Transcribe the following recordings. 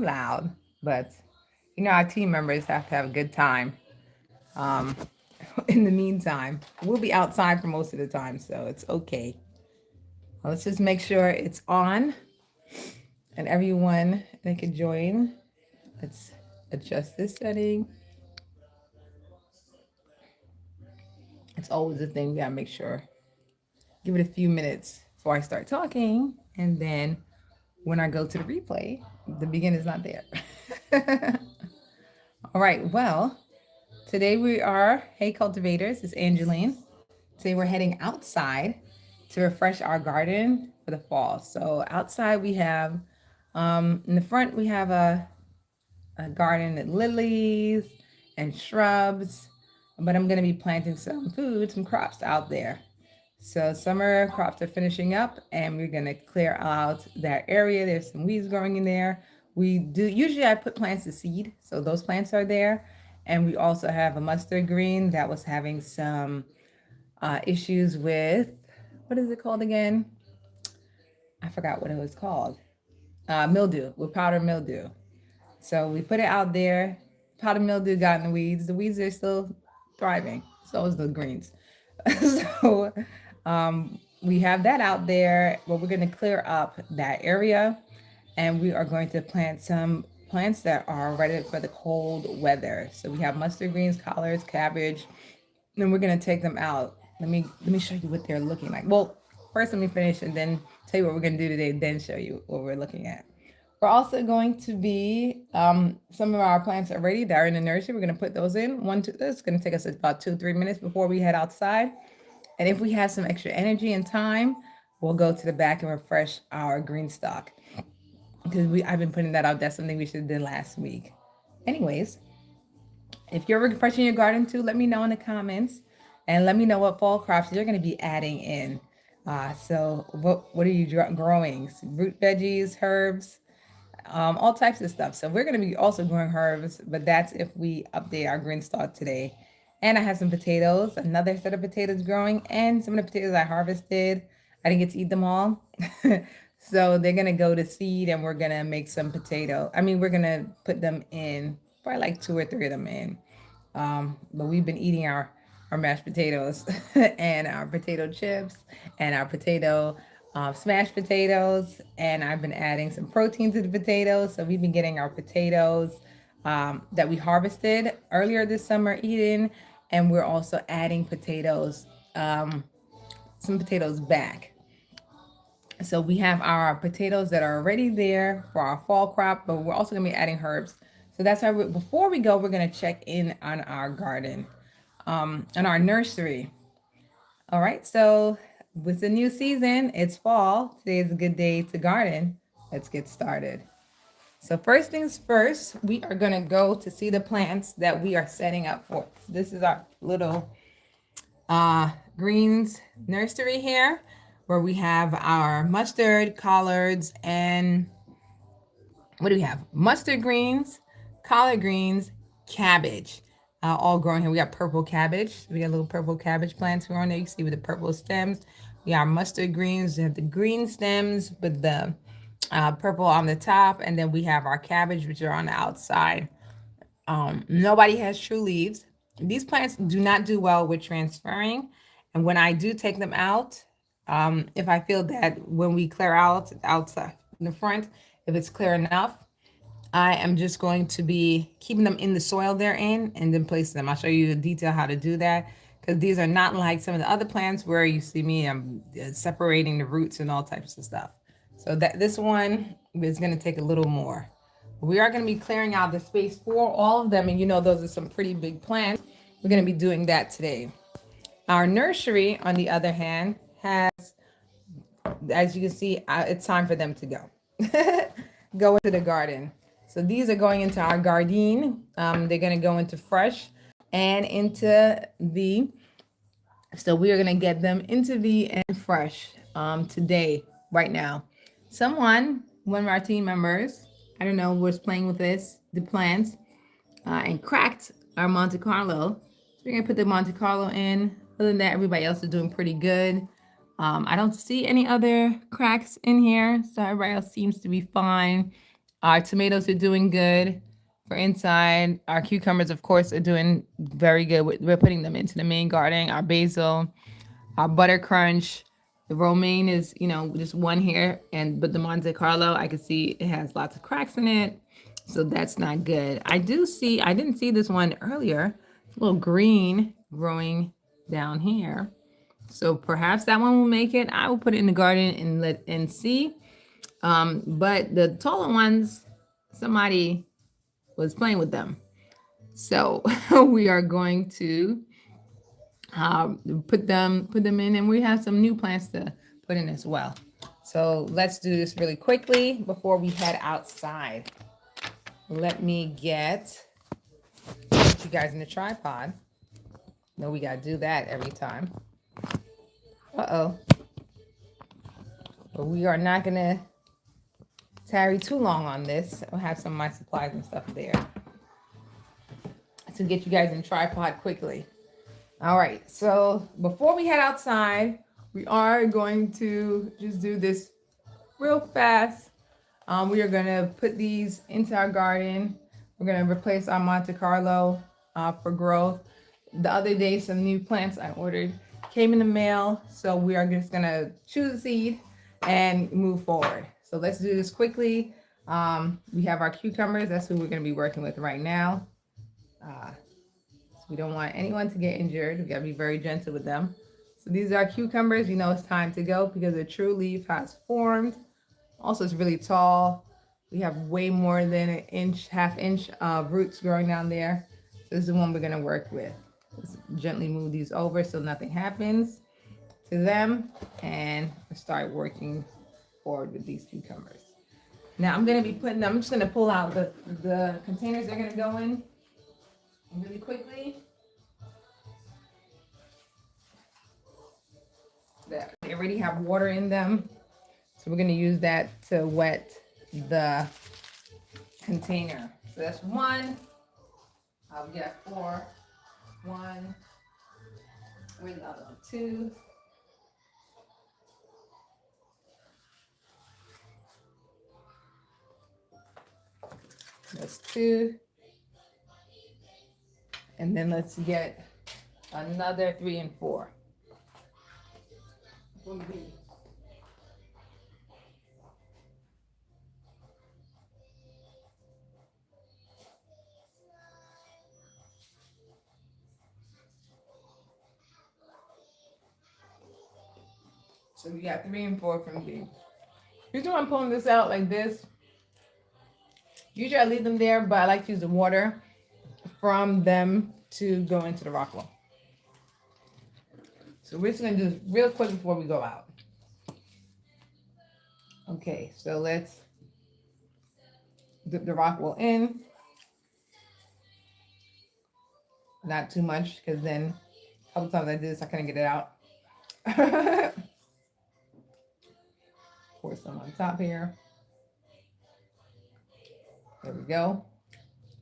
loud, but our team members have to have a good time. Um, in the meantime, we'll be outside for most of the time, so it's okay. Let's just make sure it's on and everyone that can join. Let's adjust this setting. It's always a thing we gotta make sure. Give it a few minutes before I start talking, and then when I go to the replay, the beginner's not there. All right, well, today we are, hey cultivators, it's Angeline. Today we're heading outside to refresh our garden for the fall. So outside we have, in the front we have a garden with lilies and shrubs, but I'm gonna be planting some food, some crops out there. So summer crops are finishing up and we're gonna clear out that area. There's some weeds growing in there. We do, usually I put plants to seed, so those plants are there. And we also have a mustard green that was having some issues with, what is it called again? I forgot what it was called. Mildew, with powder mildew. So we put it out there. Powder mildew got in the weeds. The weeds are still thriving. So is the greens. So we have that out there, but we're going to clear up that area and we are going to plant some plants that are ready for the cold weather. So we have mustard greens, collards, cabbage, and we're going to take them out. Let me show you what they're looking like. Well, first let me finish and then tell you what we're going to do today, then show you what we're looking at. We're also going to be, some of our plants are ready that are in the nursery. We're going to put those in. It's going to take us about 2-3 minutes before we head outside. And if we have some extra energy and time, we'll go to the back and refresh our green stock. Because I've been putting that out. That's something we should have done last week. Anyways, if you're refreshing your garden too, let me know in the comments. And let me know what fall crops you're going to be adding in. So what are you growing? Some root veggies, herbs, all types of stuff. So we're going to be also growing herbs, but that's if we update our green stock today. And I have some potatoes, another set of potatoes growing, and some of the potatoes I harvested. I didn't get to eat them all. So they're going to go to seed and we're going to make some we're going to put them in, probably like 2 or 3 of them in. But we've been eating our mashed potatoes and our potato chips and our potato smashed potatoes. And I've been adding some protein to the potatoes. So we've been getting our potatoes that we harvested earlier this summer eating. And we're also adding potatoes, some potatoes back. So we have our potatoes that are already there for our fall crop, but we're also gonna be adding herbs. So that's why before we go, we're gonna check in on our garden, on our nursery. All right, so with the new season, it's fall. Today is a good day to garden. Let's get started. So first things first, we are gonna go to see the plants that we are setting up for. So this is our little greens nursery here, where we have our mustard, collards, and what do we have? Mustard greens, collard greens, cabbage, all growing here. We got purple cabbage. We got little purple cabbage plants growing there. You see with the purple stems. We got mustard greens. We have the green stems with the purple on the top, and then we have our cabbage, which are on the outside. Nobody has true leaves. These plants do not do well with transferring, and when I do take them out, if I feel that when we clear out outside in the front, if it's clear enough, I am just going to be keeping them in the soil they're in and then placing them. I'll show you in detail how to do that because these are not like some of the other plants where you see me, I'm separating the roots and all types of stuff. So that this one is going to take a little more. We are going to be clearing out the space for all of them. And those are some pretty big plants. We're going to be doing that today. Our nursery, on the other hand, has, as you can see, it's time for them to go. Go into the garden. So these are going into our garden. They're going to go into fresh and into the, so we are going to get them into the and fresh today, right now. One of our team members, I don't know, was playing with the plants, and cracked our Monte Carlo. So we're going to put the Monte Carlo in. Other than that, everybody else is doing pretty good. I don't see any other cracks in here, so everybody else seems to be fine. Our tomatoes are doing good for inside. Our cucumbers, of course, are doing very good. We're putting them into the main garden. Our basil, our butter crunch. The romaine is, just one here, but the Monte Carlo, I can see it has lots of cracks in it, so that's not good. I didn't see this one earlier. It's a little green growing down here, so perhaps that one will make it. I will put it in the garden and see. But the taller ones, somebody was playing with them, so we are going to put them in, and we have some new plants to put in as well. So let's do this really quickly before we head outside. Let me put you guys in the tripod. No, we gotta do that every time. Uh-oh. But we are not gonna tarry too long on this. I'll have some of my supplies and stuff there to get you guys in the tripod quickly. All right, so before we head outside, we are going to just do this real fast. We are going to put these into our garden. We're going to replace our Monte Carlo for growth. The other day, some new plants I ordered came in the mail, so we are just going to choose a seed and move forward. So let's do this quickly. We have our cucumbers. That's who we're going to be working with right now. We don't want anyone to get injured. We got to be very gentle with them. So these are cucumbers. You know it's time to go because the true leaf has formed. Also, it's really tall. We have way more than an inch, half inch of roots growing down there. So this is the one we're going to work with. Let's gently move these over so nothing happens to them. And start working forward with these cucumbers. Now I'm going to be I'm just going to pull out the containers they're going to go in really quickly. They already have water in them, so we're going to use that to wet the container. So that's one. We got 4. 1. Where's the other one? 2. That's 2. And then let's get another 3 and 4. So we got 3 and 4 from B. Usually when I'm pulling this out like this, usually I leave them there, but I like to use the water from them to go into the rock wall. So we're just going to do this real quick before we go out. Okay, so let's dip the rock wool in. Not too much, because then a couple times I did this, I couldn't get it out. Pour some on top here. There we go.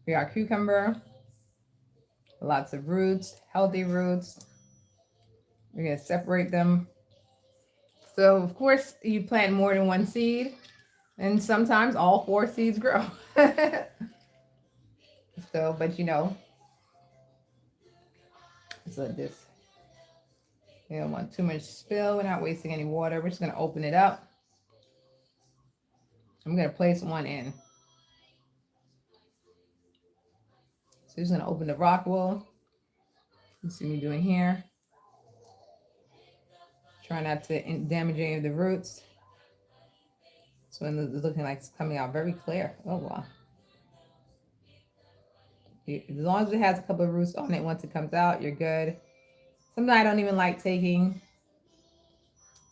We got cucumber. Lots of roots, healthy roots. We're going to separate them. So, of course, you plant more than one seed, and sometimes all 4 seeds grow. So, but so this, you don't want too much spill. We're not wasting any water. We're just going to open it up. I'm going to place one in. So, just going to open the rock wool. You see me doing here. Try not to damage any of the roots. So it's looking like it's coming out very clear. Oh, wow. As long as it has a couple of roots on it, once it comes out, you're good. Sometimes I don't even like taking.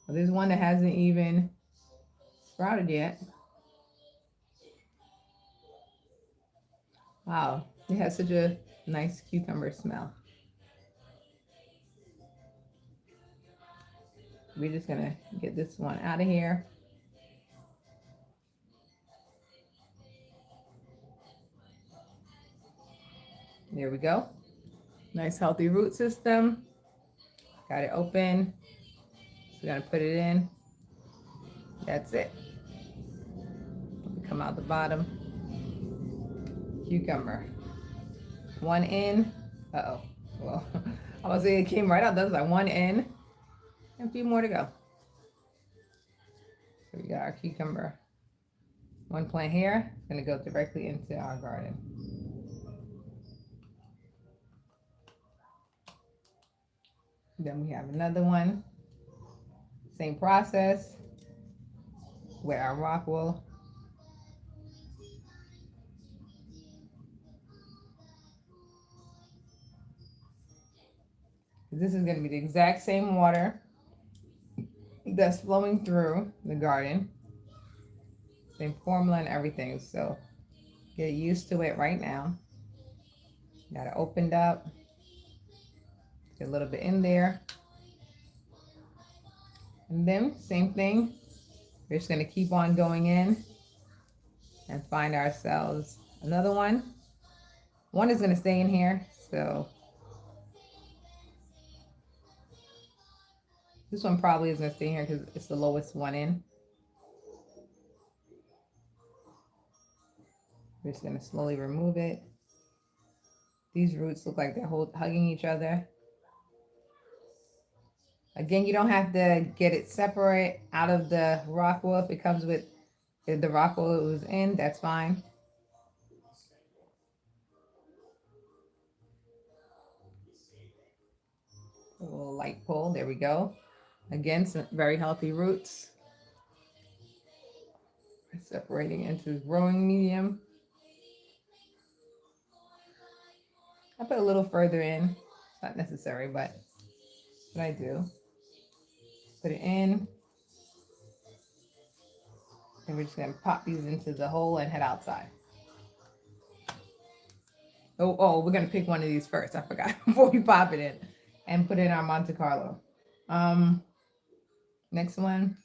There's one that hasn't even sprouted yet. Wow, it has such a nice cucumber smell. We're just gonna get this one out of here. There we go. Nice healthy root system. Got it open. So we're gonna put it in. That's it. Come out the bottom. cucumber. One in. Uh-oh. Well, I was saying it came right out. That's like one in. And a few more to go. So we got our cucumber. One plant here. Gonna go directly into our garden. Then we have another one. Same process. With our rock wool. This is going to be the exact same water that's flowing through the garden. Same formula and everything. So get used to it right now. Got it opened up. Get a little bit in there. And then same thing. We're just going to keep on going in and find ourselves another one. One is going to stay in here. So this one probably is going to stay here because it's the lowest one in. We're just going to slowly remove it. These roots look like they're hugging each other. Again, you don't have to get it separate out of the rock wool. If it comes with the rock wool it was in, that's fine. A little light pull. There we go. Again, some very healthy roots. Separating into growing medium. I put a little further in. It's not necessary, but what I do. Put it in. And we're just going to pop these into the hole and head outside. Oh, we're going to pick one of these first. I forgot before we pop it in. And put in our Monte Carlo. Next one.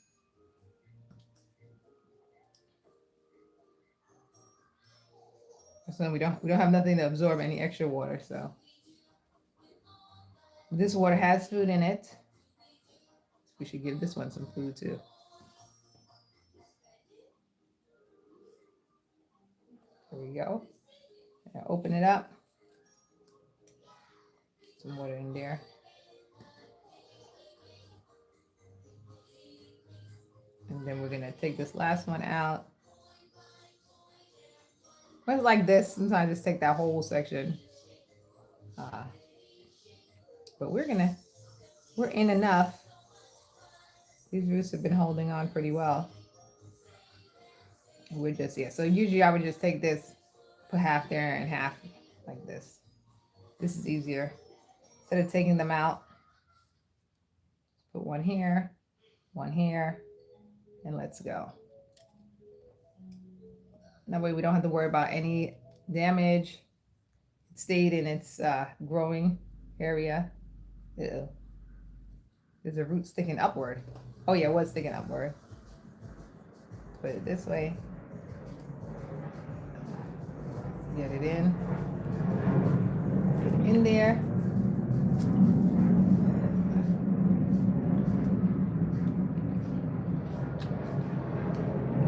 So we don't have nothing to absorb any extra water, so this water has food in it. We should give this one some food too. There we go. Now open it up. Some water in there. And then we're gonna take this last one out. When it's like this, sometimes I just take that whole section. But we're in enough. These roots have been holding on pretty well. We're just, so usually I would just take this, put half there and half like this. This is easier. Instead of taking them out, put one here, and let's go. That way we don't have to worry about any damage. It stayed in its growing area. Ew. There's a root sticking upward. Oh yeah, it was sticking upward. Put it this way. Get it in. Get it in there.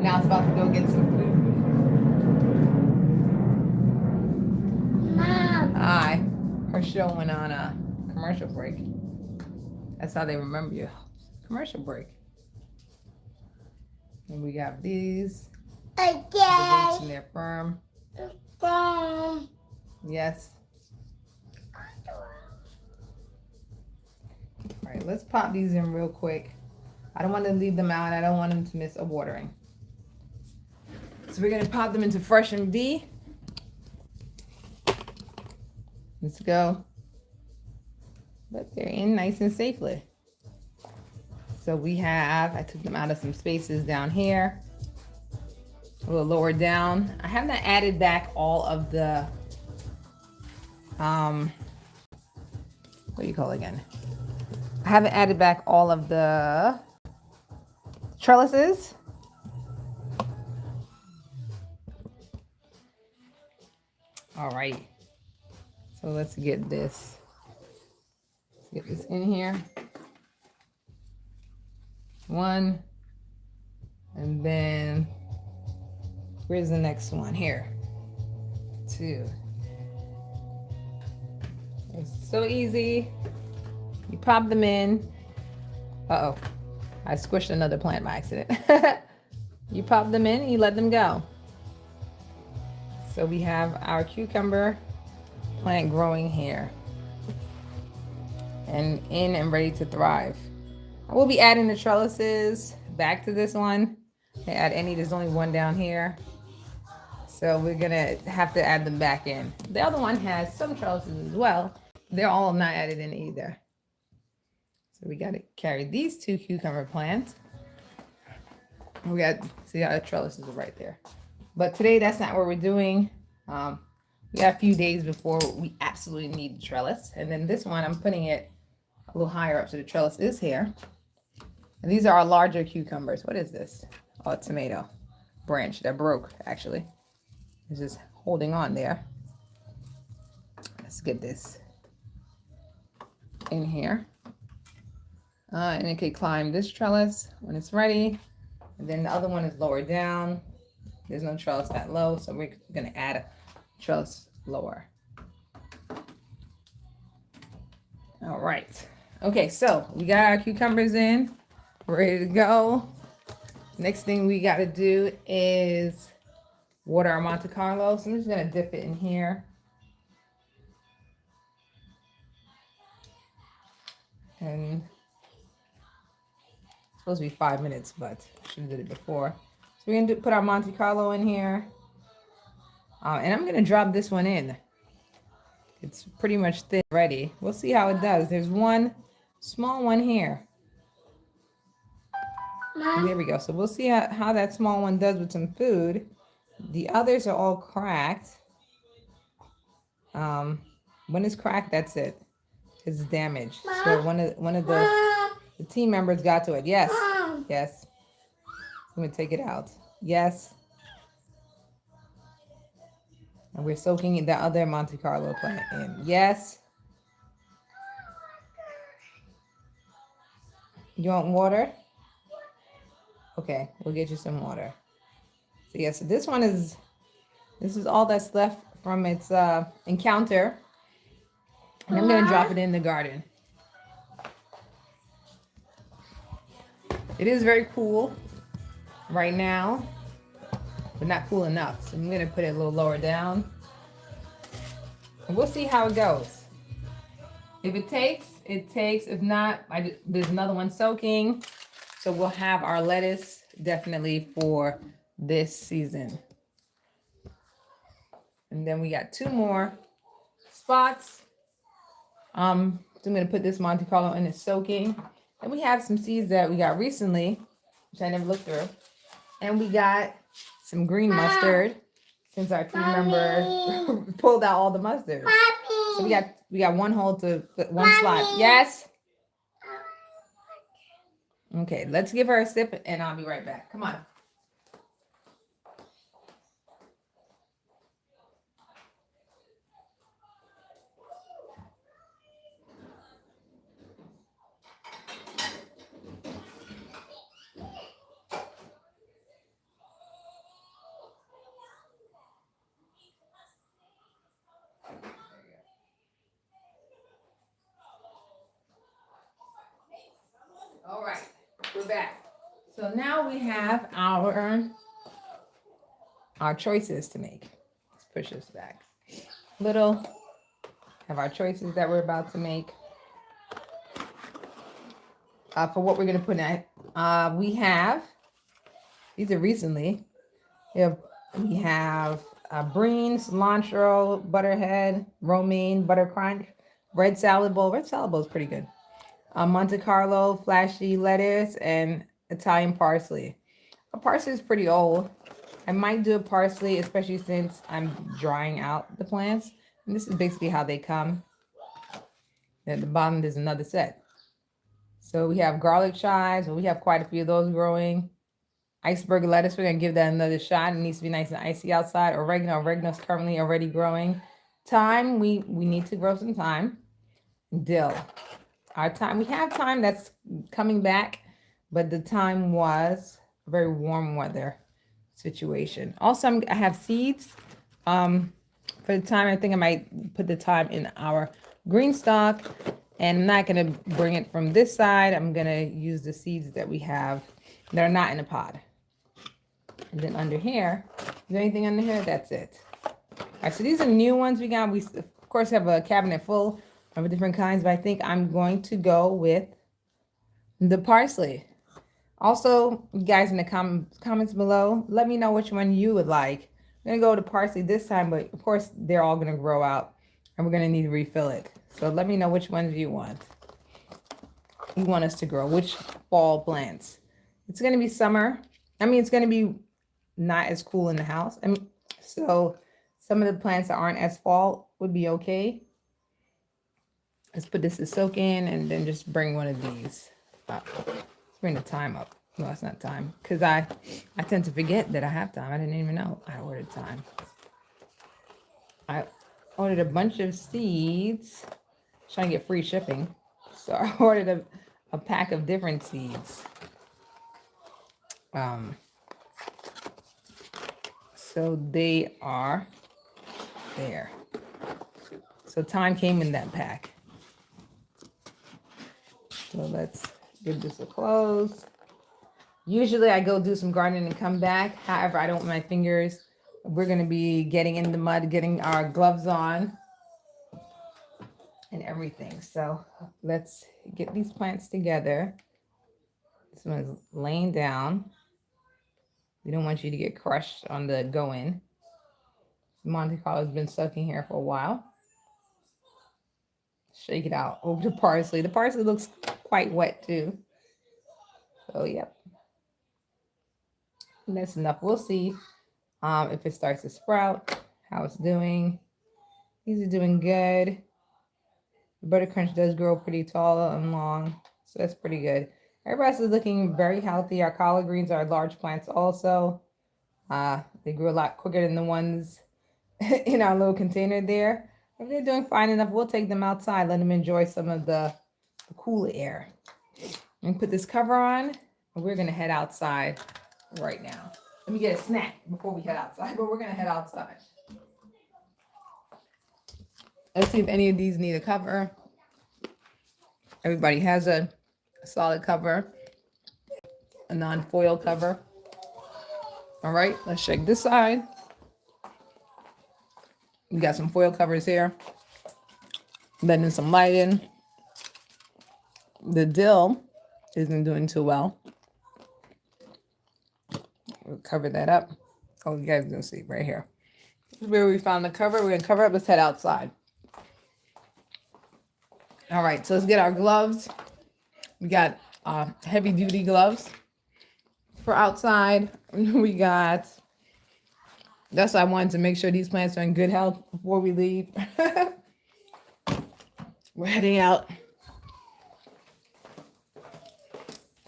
Now it's about to go get some food. Mom. Hi. Her show went on a commercial break. That's how they remember you. Commercial break. And we got these. Okay. The roots in there firm. Yes. All right, let's pop these in real quick. I don't want to leave them out. I don't want them to miss a watering. So we're going to pop them into Fresh MD. Let's go. But they're in nice and safely. So I took them out of some spaces down here. A little lower down. I have not added back all of the, what do you call it again? I haven't added back all of the trellises. All right. So let's get this. Let's get this in here. One. And then where's the next one? Here. 2. It's so easy. You pop them in. Uh-oh. I squished another plant by accident. You pop them in and you let them go. So we have our cucumber plant growing here and in and ready to thrive. I will be adding the trellises back to this one. I add any, there's only one down here. So we're gonna have to add them back in. The other one has some trellises as well. They're all not added in either. So we gotta carry these 2 cucumber plants. We got, see how the trellises are right there. But today that's not what we're doing. We got a few days before we absolutely need the trellis. And then this one, I'm putting it a little higher up so the trellis is here. And these are our larger cucumbers. What is this? Oh, a tomato branch that broke, actually. It's just holding on there. Let's get this in here. And it can climb this trellis when it's ready. And then the other one is lower down. There's no trellis that low, so we're gonna add a trellis lower. All right. Okay, so we got our cucumbers in. We're ready to go. Next thing we got to do is water our Monte Carlo. So I'm just going to dip it in here. And it's supposed to be 5 minutes, but I should have did it before. So we're going to put our Monte Carlo in here. And I'm going to drop this one in. It's pretty much thin ready. We'll see how it does. There's one small one here. There we go. So we'll see how that small one does with some food. The others are all cracked. When it's cracked, that's it. It's damaged. So one of the team members got to it. Yes. Yes. I'm going to take it out. Yes. And we're soaking the other Monte Carlo plant in. Yes. You want water? Okay, we'll get you some water. So yes, so this is all that's left from its encounter. And I'm gonna drop it in the garden. It is very cool right now, but not cool enough. So I'm gonna put it a little lower down. And we'll see how it goes. If it takes, it takes. If not, there's another one soaking. So we'll have our lettuce definitely for this season. And then we got 2 more spots. So I'm going to put this Monte Carlo in, it's soaking. And we have some seeds that we got recently, which I never looked through. And we got some green mustard since our team member pulled out all the mustard. So we got one hole to put one slot. Yes. Okay, let's give her a sip and I'll be right back. Come on. All right, we're back. So now we have our choices to make. Let's push this back a little. Have our choices that we're about to make. For what we're going to put in it. We have, these are recently, we have brine, cilantro, butterhead, romaine, butter crunch, red salad bowl. Red salad bowl is pretty good. Monte Carlo, flashy lettuce, and Italian parsley. A parsley is pretty old. I might do a parsley, especially since I'm drying out the plants. And this is basically how they come. At the bottom, there's another set. So we have garlic chives. Well, we have quite a few of those growing. Iceberg lettuce, we're going to give that another shot. It needs to be nice and icy outside. Oregano's currently already growing. Thyme, we need to grow some thyme. Dill. Our thyme, we have thyme that's coming back, but the time was a very warm weather situation. Also, I have seeds For the thyme, I think I might put the thyme in our green stock, and I'm not gonna bring it from this side. I'm gonna use the seeds that we have that are not in a pod. And then under here, is there anything under here? That's it. All right, so these are new ones we got. We of course have a cabinet full of different kinds, but I think I'm going to go with the parsley. Also, you guys in the comments below, let me know which one you would like. I'm gonna go to parsley this time, but of course they're all gonna grow out and we're gonna need to refill it. So let me know which ones you want. You want us to grow, which fall plants. It's gonna be summer. I mean, it's gonna be not as cool in the house. I mean, so some of the plants that aren't as fall would be okay. Let's put this to soak in and then just bring one of these up. Let's bring the thyme up. No, it's not thyme, because I tend to forget that I have thyme. I didn't even know I ordered thyme. I ordered a bunch of seeds, trying to get free shipping. So I ordered a pack of different seeds. So they are there. So thyme came in that pack. So let's give this a close. Usually I go do some gardening and come back. However, I don't want my fingers. We're going to be getting in the mud, getting our gloves on and everything. So let's get these plants together. This one's laying down. We don't want you to get crushed on the go-in. Monte Carlo has been soaking here for a while. Shake it out over the parsley. The parsley looks quite wet too. So, yep. And that's enough. We'll see if it starts to sprout, how it's doing. These are doing good. The butter crunch does grow pretty tall and long, so that's pretty good. Everybody else is looking very healthy. Our collard greens are large plants also. They grew a lot quicker than the ones in our little container there. If they're doing fine enough, we'll take them outside, let them enjoy some of the cooler air. And put this cover on, and we're gonna head outside right now. Let me get a snack before we head outside, but we're gonna head outside. Let's see if any of these need a cover. Everybody has a solid cover, a non-foil cover. All right, let's check this side. We got some foil covers here. Letting some light in. The dill isn't doing too well. We'll cover that up. Oh, you guys can see right here. This is where we found the cover. We're gonna cover up. Let's head outside. All right, so let's get our gloves. We got heavy duty gloves for outside. We got, that's why I wanted to make sure these plants are in good health before we leave. We're heading out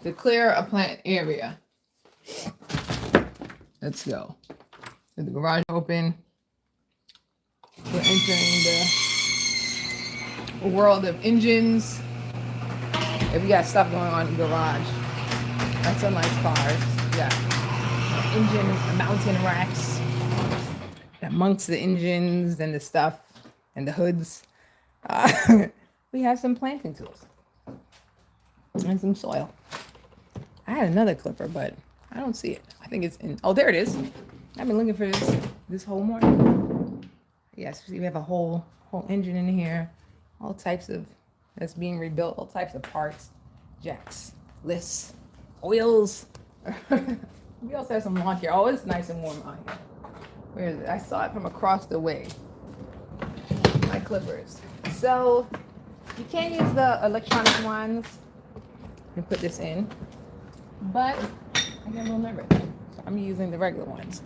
to clear a plant area. Let's go. With the garage open, we're entering the world of engines. If we got stuff going on in the garage, that's some nice cars. Yeah, engine mountain racks amongst the engines and the stuff and the hoods. We have some planting tools and some soil. I had another clipper, but I don't see it. I think it's in. Oh, there it is. I've been looking for this whole morning. Yes, we have a whole engine in here. All types of, that's being rebuilt. All types of parts, jacks, lifts, oils. We also have some lawn here. Oh, it's nice and warm out here. Where is it? I saw it from across the way. My clippers. So you can't use the electronic ones and put this in, but I get a little nervous. So I'm using the regular ones.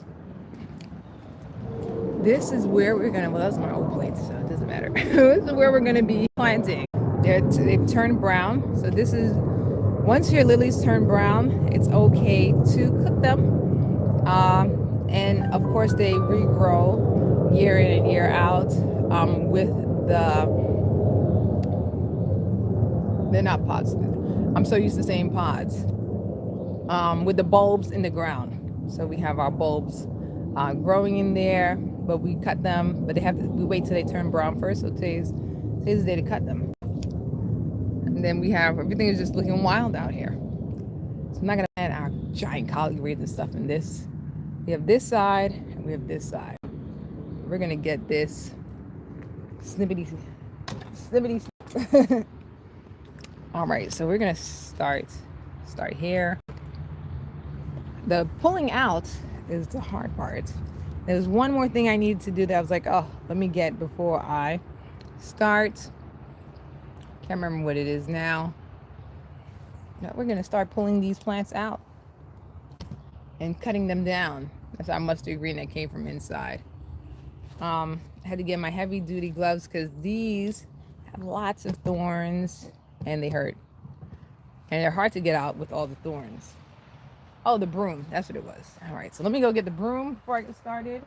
This is where we're gonna, well, that's my old plates, so it doesn't matter. This is where we're gonna be planting. They've turned brown. So this is, once your lilies turn brown, it's okay to cook them. And of course they regrow year in and year out with they're not pods. I'm so used to saying pods. With the bulbs in the ground. So we have our bulbs growing in there. but we cut them. But we wait till they turn brown first. So today's the day to cut them. And then we have everything is just looking wild out here. So I'm not gonna add our giant collard greens and stuff in this. We have this side and we have this side. We're gonna get this snippety. All right, so we're gonna start here. The pulling out is the hard part. There's one more thing I needed to do that I was like, oh, let me get before I start. Can't remember what it is now. Now we're gonna start pulling these plants out and cutting them down. That's our mustard green that came from inside. I had to get my heavy duty gloves because these have lots of thorns and they hurt. And they're hard to get out with all the thorns. Oh, the broom. That's what it was. All right, so let me go get the broom before I get started.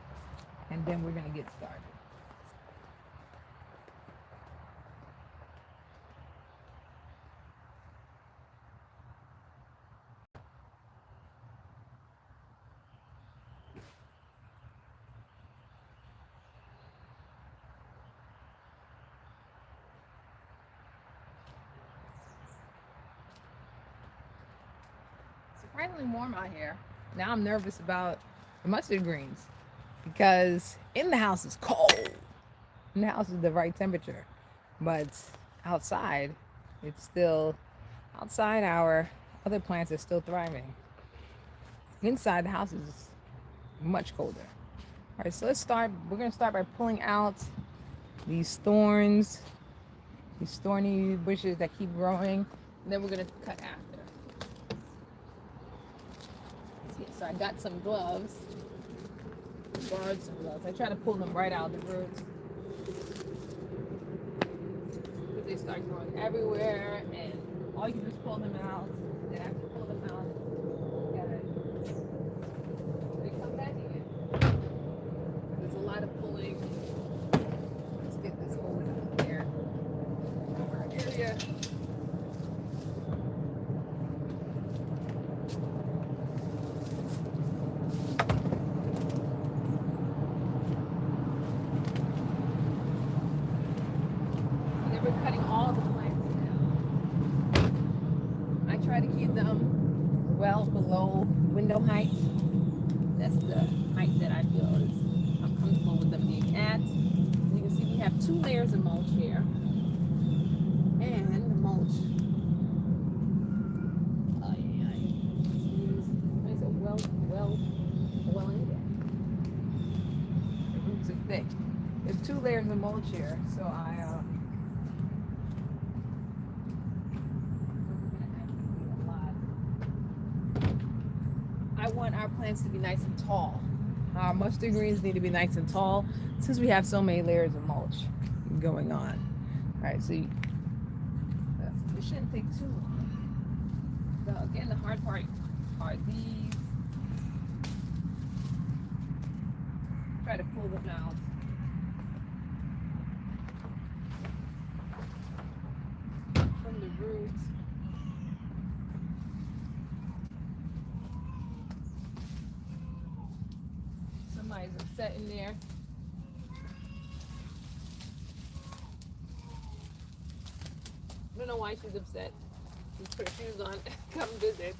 And then we're gonna get started. Surprisingly warm out here. Now I'm nervous about the mustard greens because in the house is cold. In the house is the right temperature, but outside, it's still outside. Our other plants are still thriving. Inside the house is much colder. All right, so let's start. We're gonna start by pulling out these thorns, these thorny bushes that keep growing, and then we're gonna cut after. So I got some gloves, borrowed some gloves. I try to pull them right out of the roots because they start growing everywhere, and all you can do is pull them out. Then after you pull them out, they come back again. There's a lot of pulling. Let's get this hole out here. Our area. Well below window height. That's the height that I feel is I'm comfortable with them being at. You can see we have 2 layers of mulch here. And the mulch is well in there. The roots are thick. There's 2 layers of mulch here, so I want our plants to be nice and tall. Our mustard greens need to be nice and tall since we have so many layers of mulch going on. All right, so it shouldn't take too long. So again, the hard part are these. Try to pull them out. From the roots. Somebody's upset in there. I don't know why she's upset. She's put her shoes on. Come visit.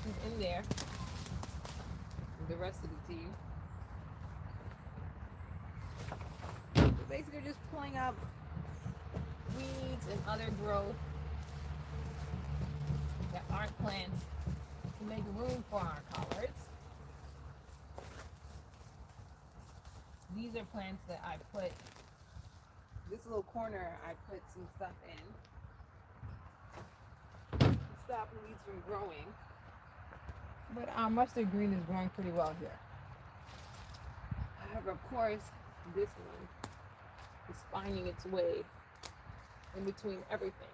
She's in there with the rest of the team. So basically just pulling up weeds and other growth that aren't plants to make room for our collards. These are plants that I put, this little corner I put some stuff in to stop weeds from growing. But our mustard green is growing pretty well here. However, of course, this one is finding its way in between everything.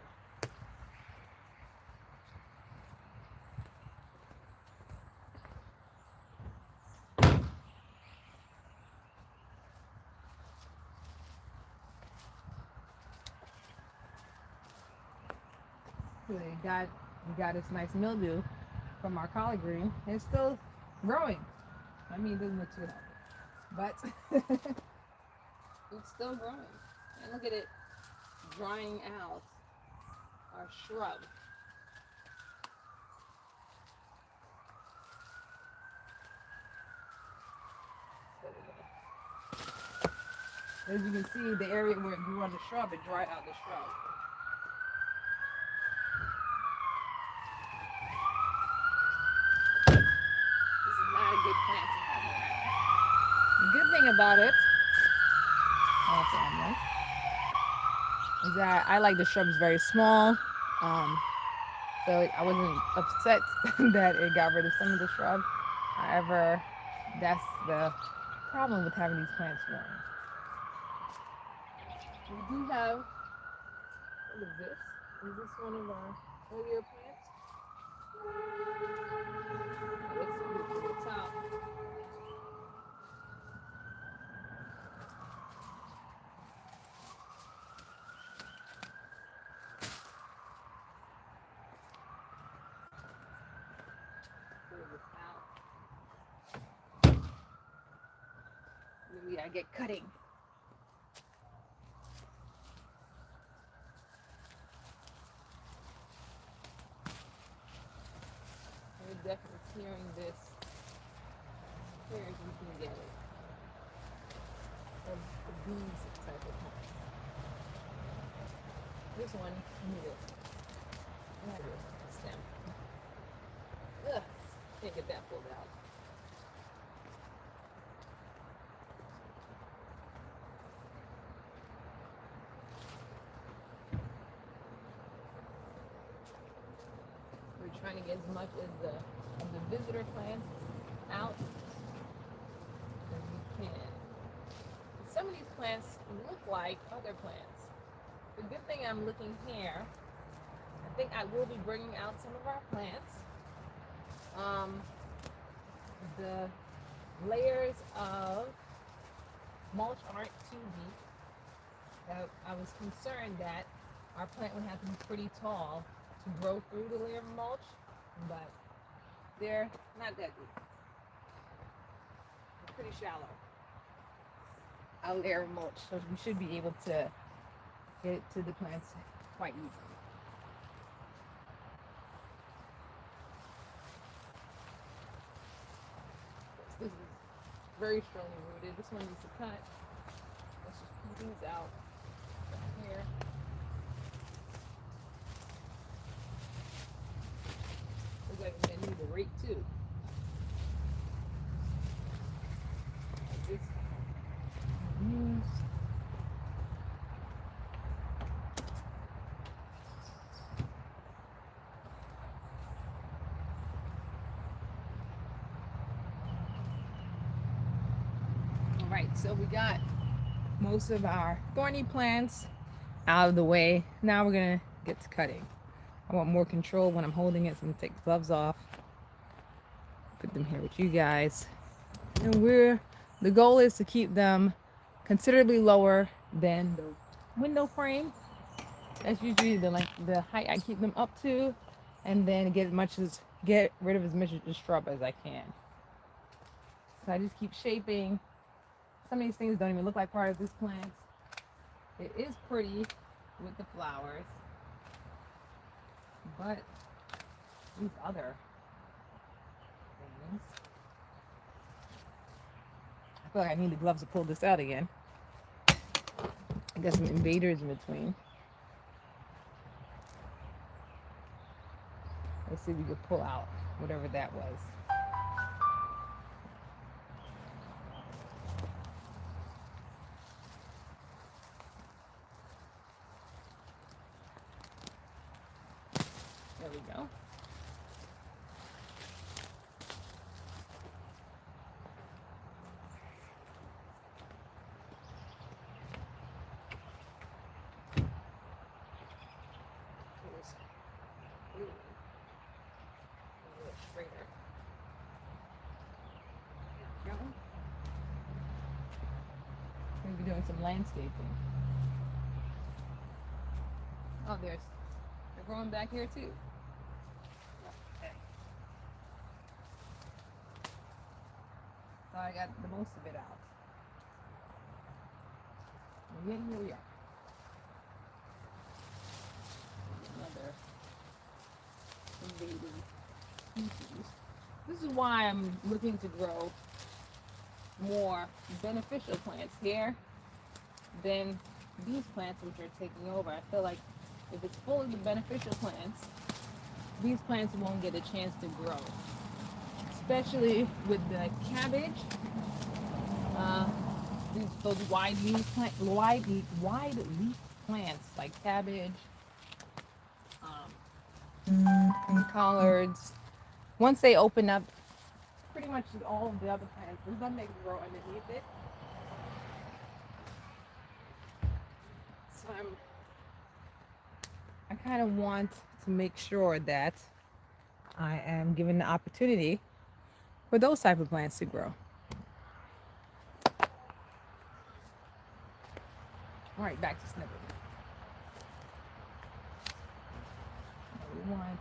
So we got this nice mildew from our collard green. It's still growing. I mean, it doesn't look too healthy, but it's still growing. And look at it drying out our shrub. As you can see, the area where it grew on the shrub, it dried out the shrub. This is not a good plant to have around. The good thing about it, also is that I like the shrubs very small. So I wasn't upset that it got rid of some of the shrub. However, that's the problem with having these plants growing. We do have, what is this? Is this one of our earlier plants? Let's move to the top. We gotta get cutting. We're definitely clearing this clear as we can get it. Of these type of plants. This one needed a stem. Ugh, can't get that pulled out. We're trying to get as much as the visitor plants out as we can. Some of these plants look like other plants. The good thing I'm looking here, I think I will be bringing out some of our plants. The layers of mulch aren't too deep. I was concerned that our plant would have to be pretty tall to grow through the layer of mulch, but they're not that deep. They're pretty shallow. Our layer of mulch, so we should be able to get it to the plants quite easily. This is very strongly rooted. This one needs to cut. Let's just pull these out here. Looks like we're gonna need a rake too. Like this. All right, so we got most of our thorny plants out of the way. Now we're gonna get to cutting. I want more control when I'm holding it, so I'm gonna take the gloves off, put them here with you guys. And the goal is to keep them considerably lower than the window frame. That's usually the height I keep them up to, and then get rid of as much of the shrub as I can. So I just keep shaping. Some of these things don't even look like part of this plant. It is pretty with the flowers, but these other things, I feel like I need the gloves to pull this out again. I got some invaders in between. Let's see if we can pull out whatever that was. There we go. We'll be doing some landscaping. Oh, they're growing back here too. Okay. So I got the most of it out. And yet here we are. Another invading species. This is why I'm looking to grow more beneficial plants here than these plants which are taking over. I feel like if it's full of the beneficial plants, these plants won't get a chance to grow. Especially with the cabbage, those wide leaf plants like cabbage, and collards. Once they open up, pretty much all of the other plants, there's nothing they can grow underneath it. So I kind of want to make sure that I am given the opportunity for those type of plants to grow. All right, back to snipping. We want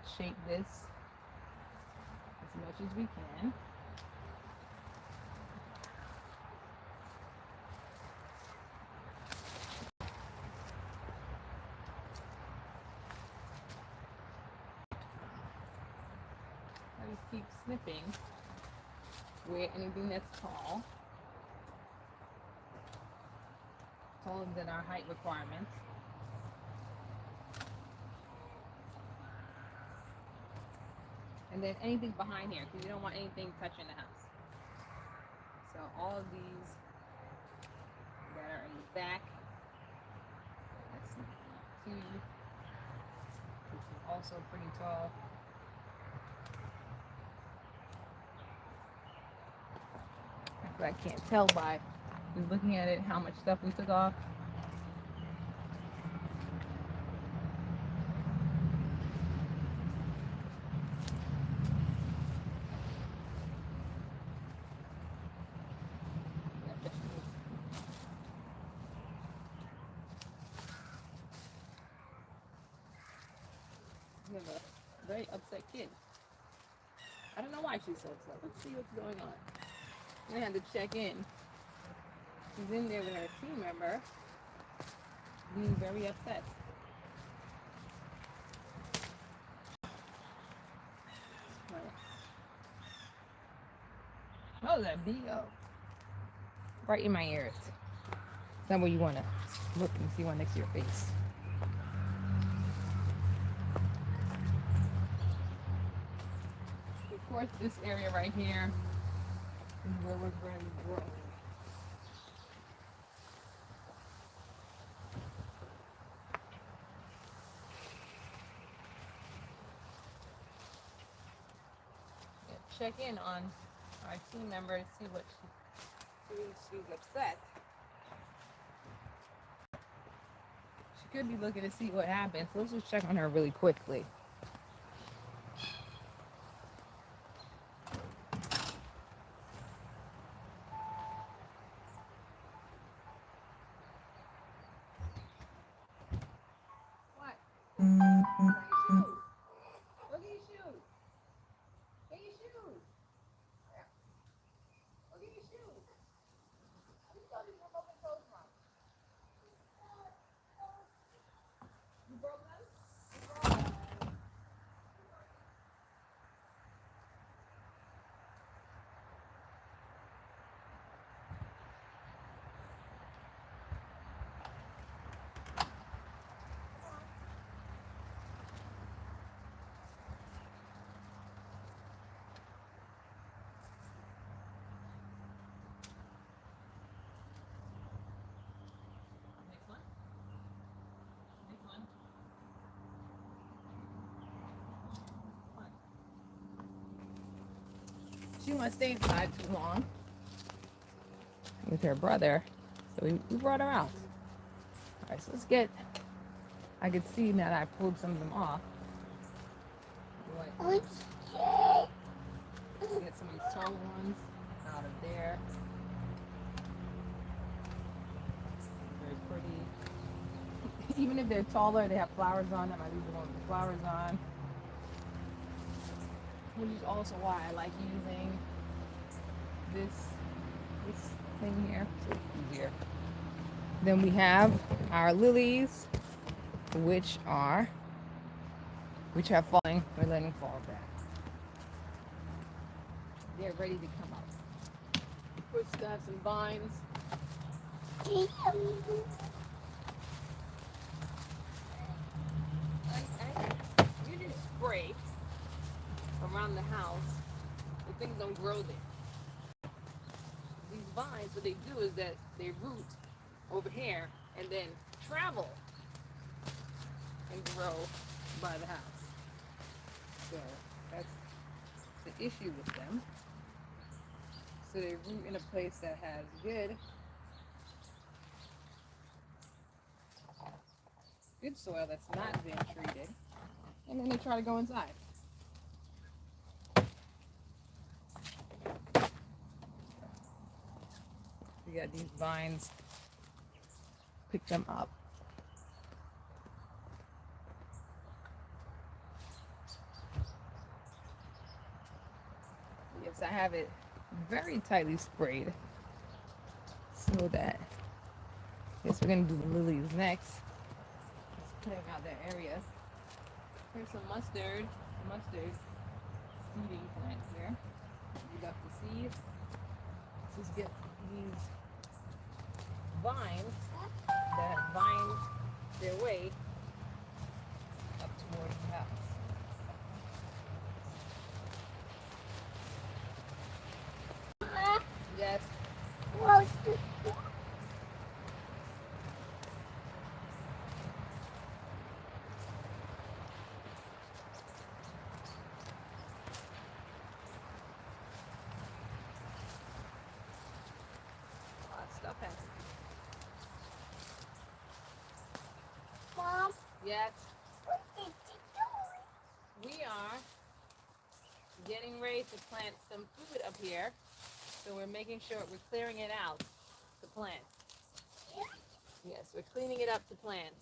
to shape this as much as we can. I just keep snipping where anything that's taller than our height requirements. And then anything behind here, because you don't want anything touching the house. So all of these that are in the back, that's 2, which is also pretty tall. I can't tell by just looking at it how much stuff we took off. We have a very upset kid. I don't know why she's so upset. Let's see what's going on. I had to check in. She's in there with her team member, being very upset. Oh, that bee! Oh, right in my ears. Is that where you want to look and see one next to your face? Of course, this area right here is where we're going to grow. Check in on our team member and see what she's upset. She could be looking to see what happened, so let's just check on her really quickly. What? Look at your shoes. Look at your shoes. Get your shoes. Look at your shoes. You thought you were broken toes from? You broke them? Next one. Next one. She won't stay inside too long with her brother, so we brought her out. All right, so let's get. I could see now that I pulled some of them off. What? Get some of these tall ones out of there. Very pretty. Even if they're taller, they have flowers on them. I leave the one with the flowers on. which is also why I like using this thing here. So it's easier. Then we have our lilies, which have fallen. We're letting fall back. They're ready to come up. Of course, we have some vines. You just spray around the house, the things don't grow there. These vines, what they do is that they root over here and then travel and grow by the house. So that's the issue with them. So they root in a place that has good soil that's not been treated, and then they try to go inside. We got these vines, pick them up. Yes, I have it very tightly sprayed so that, yes, we're gonna do the lilies next. Just clearing out that area. Here's some mustard seeding plant here. We got the seed. Let's just get these vines that vine their way up towards the house. Yes. Stuff has to be. Mom? Yes? What did you do? We are getting ready to plant some food up here. So we're making sure we're clearing it out to plant. Yes, we're cleaning it up to plant.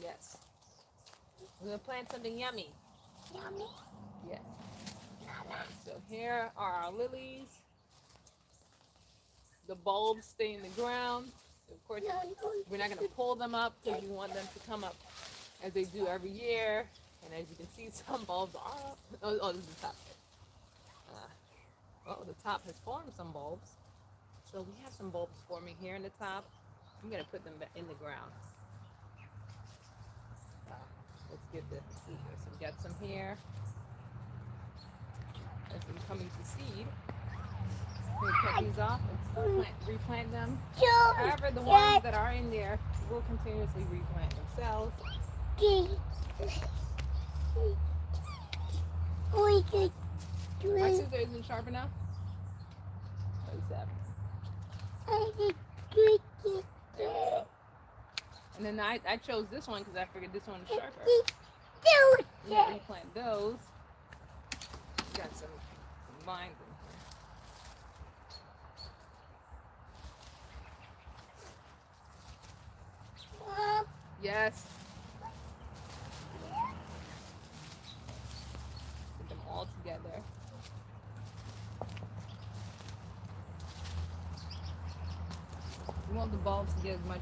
Yes. We're going to plant something yummy. Yummy? Yes. So here are our lilies. The bulbs stay in the ground. Of course, we're not going to pull them up because you want them to come up as they do every year. And as you can see, some bulbs are up. Oh, this is the top. The top has formed some bulbs. So we have some bulbs forming here in the top. I'm going to put them back in the ground. Let's get the seed here. So we got some here. As them coming to seed. We cut these off and replant them. However, the ones that are in there will continuously replant themselves. My sister isn't sharp enough? What is that? And then I chose this one because I figured this one is sharper. Yeah, replant those. Got some vines in here. Mom? Yes. Put them all together. We want the bulbs to get as much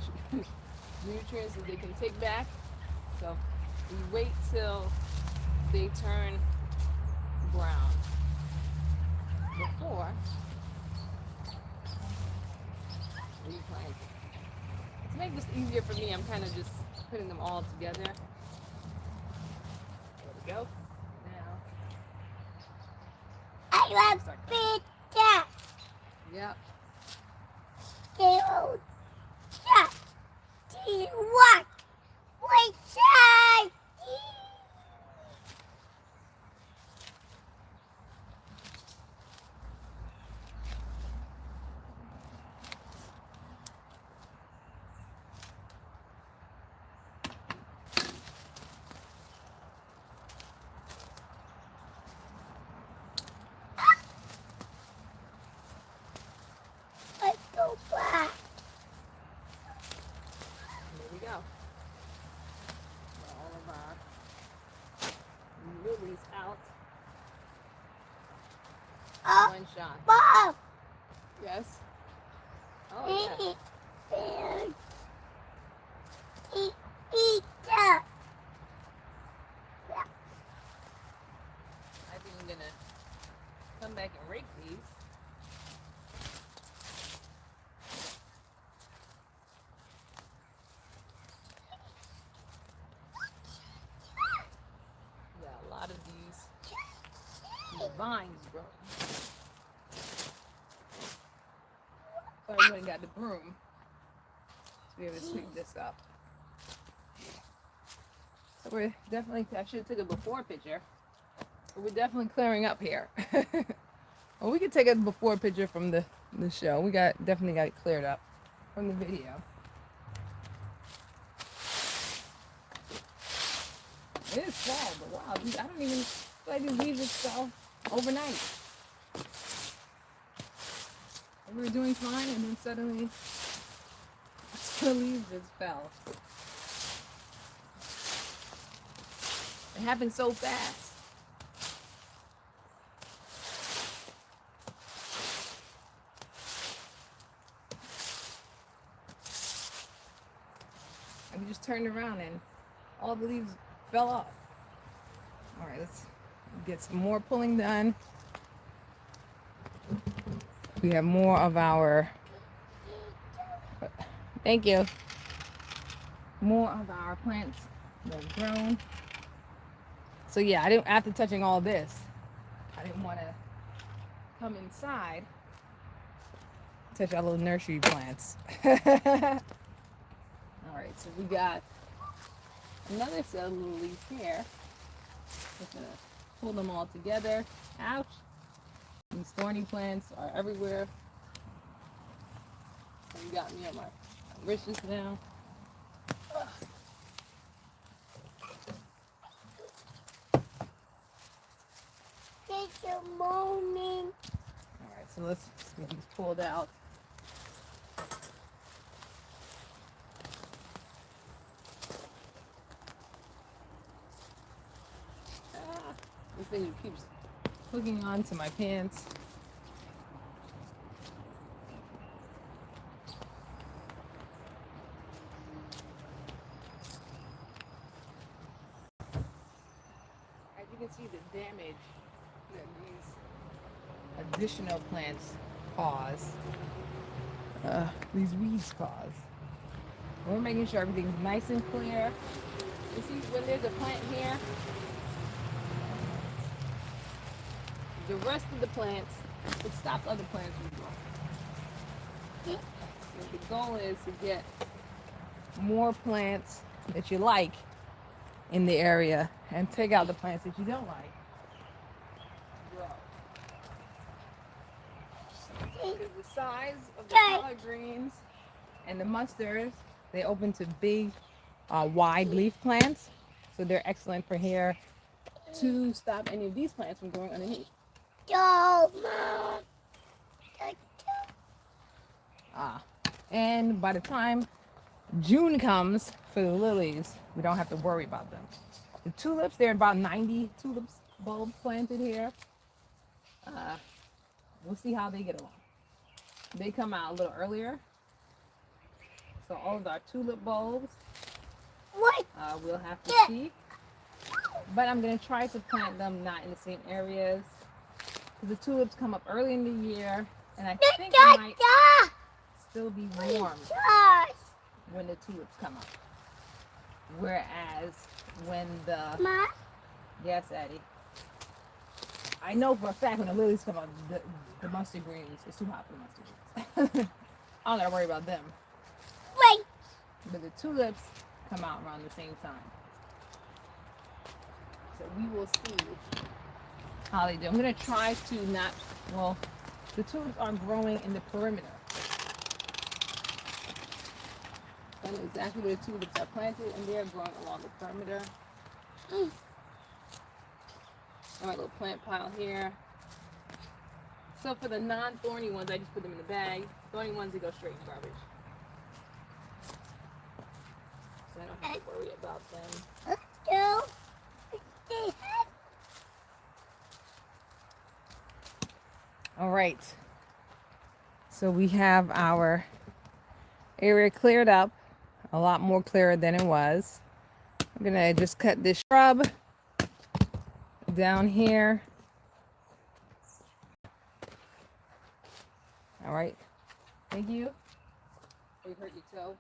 nutrients as they can take back. So we wait till they turn brown before replanting. To make this easier for me, I'm kind of just putting them all together. There we go. Now I want pizza. Yep. What? Which side? Let's go back. There we go. out. Oh, One shot. Bob. Yes. Oh, yeah. Eat that. I think I'm gonna come back and rake these. Got a lot of these vines growing. So I went and got the broom to be able to sweep this up. So we're definitely, I should have took a before picture, but we're definitely clearing up here. Well, we could take a before picture from the show. We definitely got it cleared up from the video. It is fall, but wow, I don't even feel like these leaves just fell overnight. We were doing fine, and then suddenly the leaves just fell. It happened so fast. And we just turned around and all the leaves fell off. All right, let's get some more pulling done. We have more of our, thank you, more of our plants that have grown. So yeah, after touching all this, I didn't want to come inside, touch our little nursery plants. All right, so we got another set of little leaves here. Just gonna pull them all together. Ouch! These thorny plants are everywhere. So you got me on my wrist just now. Take a moment. All right, so let's get these pulled out. This thing keeps hooking on to my pants. As you can see, the damage that these additional plants cause, these weeds cause. We're making sure everything's nice and clear. You see, when there's a plant here, the rest of the plants, it stops other plants from growing. So the goal is to get more plants that you like in the area and take out the plants that you don't like. Grow. Because the size of the collard greens and the mustards, they open to big, wide leaf plants. So they're excellent for here to stop any of these plants from growing underneath. Go, Mom. And by the time June comes for the lilies, we don't have to worry about them. The tulips, there are about 90 tulips bulbs planted here. We'll see how they get along. They come out a little earlier. So all of our tulip bulbs, we'll have to see. But I'm going to try to plant them not in the same areas. Because the tulips come up early in the year. And I think it might still be warm when the tulips come up. Whereas when the... Ma? Yes, Eddie. I know for a fact when the lilies come up, the mustard greens, it's too hot for the mustard greens. I don't got to worry about them. Wait. But the tulips come out around the same time. So we will see how they do. I'm going to try to not... Well, the tulips are growing in the perimeter. I know exactly where the tulips are planted, and they're growing along the perimeter. My little plant pile here. So for the non-thorny ones, I just put them in the bag. Thorny ones, they go straight in garbage. So I don't have to worry about them. All right. So we have our area cleared up, a lot more clearer than it was. I'm gonna just cut this shrub down here. All right. Thank you. We hurt your toe.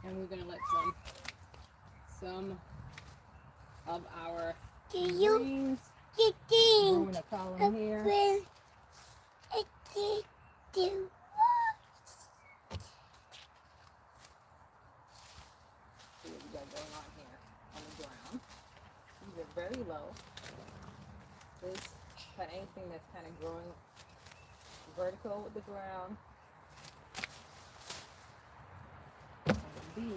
And we're gonna let some of our greens grow in a column here. See what we got going on here on the ground. These are very low. This cut anything that's kind of growing vertical with the ground. And these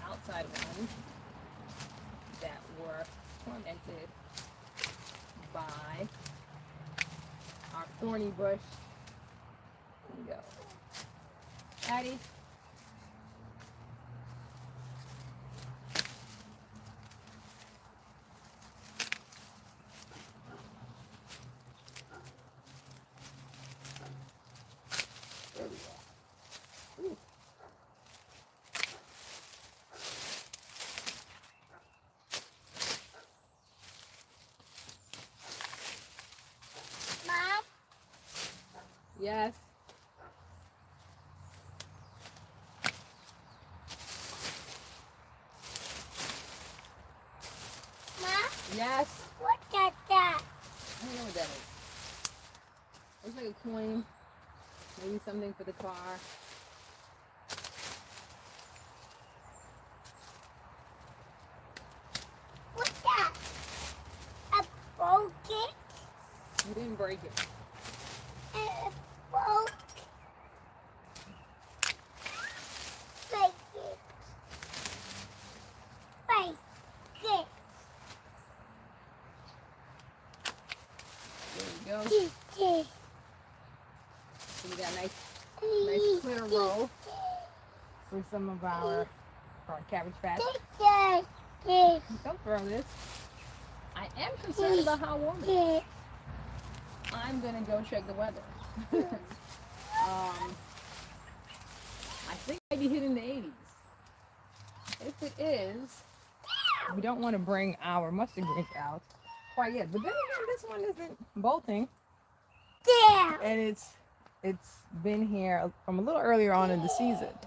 outside ones that were tormented by our thorny bush. Here we go. Addie. There we go. Ooh. Mom, Yes. Mom, Yes. what is that? I don't know what that is. Looks like a coin. Maybe something for the car. What's that? A broken? You didn't break it. A broken? Break it. Break it. There we go. This. So we got a nice clear row for some of our cabbage patch. This. Don't throw this. I am concerned about how warm it is. I'm gonna go check the weather. I think it might be hitting the 80s. If it is, we don't want to bring our mustard greens out quite yet. But then again, this one isn't bolting, Yeah. and it's been here from a little earlier on in the season.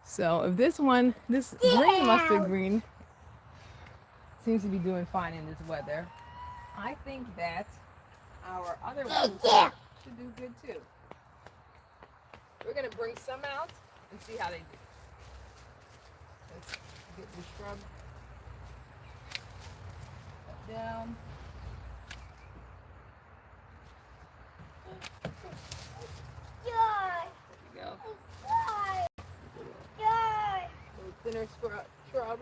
So if this green mustard green seems to be doing fine in this weather, I think that our other ones should do good too. We're gonna bring some out and see how they do. Let's get the shrub down. Joy. There we go. Joy. Joy. A little thinner shrub.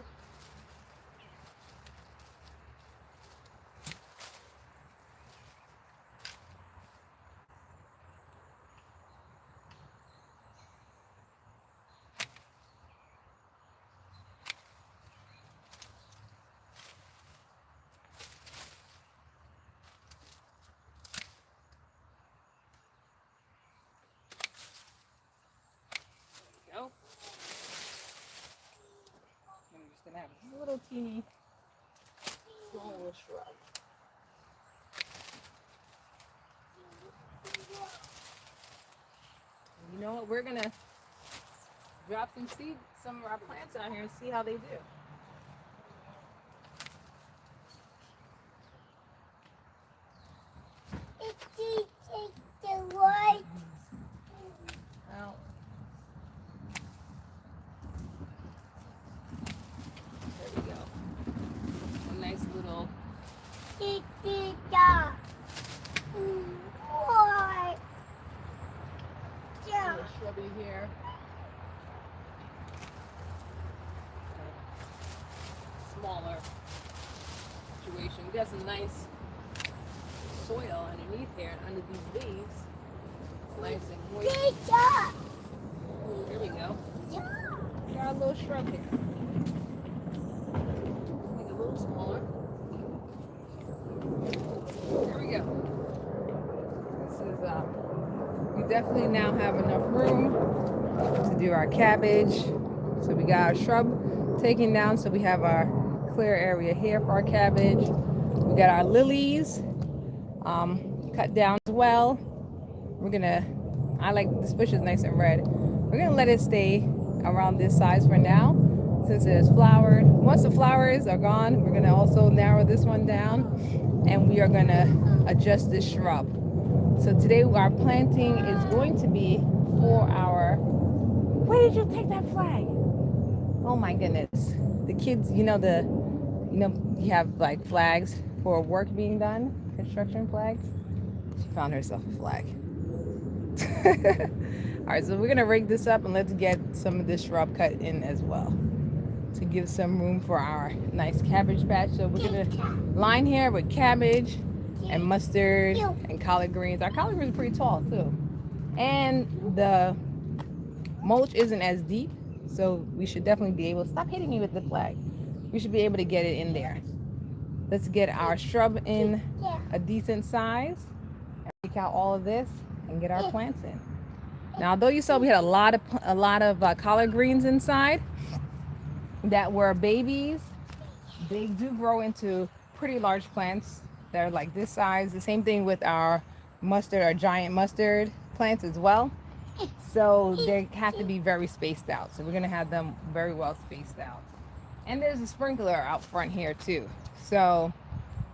Go. And we're just gonna have a little teeny small little shrub. And you know what? We're gonna drop some of our plants out here and see how they do. It's the white. Well, there we go. A nice little It's the white. Yeah. little shrubby here. Smaller situation. We got some nice soil underneath here and under these leaves. It's nice and moist. Teacher. There we go. Got a little shrub here. Make it a little smaller. definitely now have enough room to do our cabbage. So we got our shrub taken down, so we have our clear area here for our cabbage. We got our lilies cut down as well. We're gonna, I like this bush is nice and red. We're gonna let it stay around this size for now since it is flowered. Once the flowers are gone, we're gonna also narrow this one down and we are gonna adjust this shrub. So today our planting is going to be for our, where did you take that flag? Oh my goodness. The kids, you have like flags for work being done, construction flags. She found herself a flag. All right, so we're gonna rig this up and let's get some of this shrub cut in as well to give some room for our nice cabbage patch. So we're gonna line here with cabbage and mustard and collard greens. Our collard greens are pretty tall too. And the mulch isn't as deep, so we should definitely be able to, stop hitting me with the flag. We should be able to get it in there. Let's get our shrub in a decent size and take out all of this and get our plants in. Now, although you saw we had a lot of collard greens inside that were babies, they do grow into pretty large plants that are like this size. The same thing with our mustard, our giant mustard plants as well. So they have to be very spaced out. So we're gonna have them very well spaced out. And there's a sprinkler out front here too. So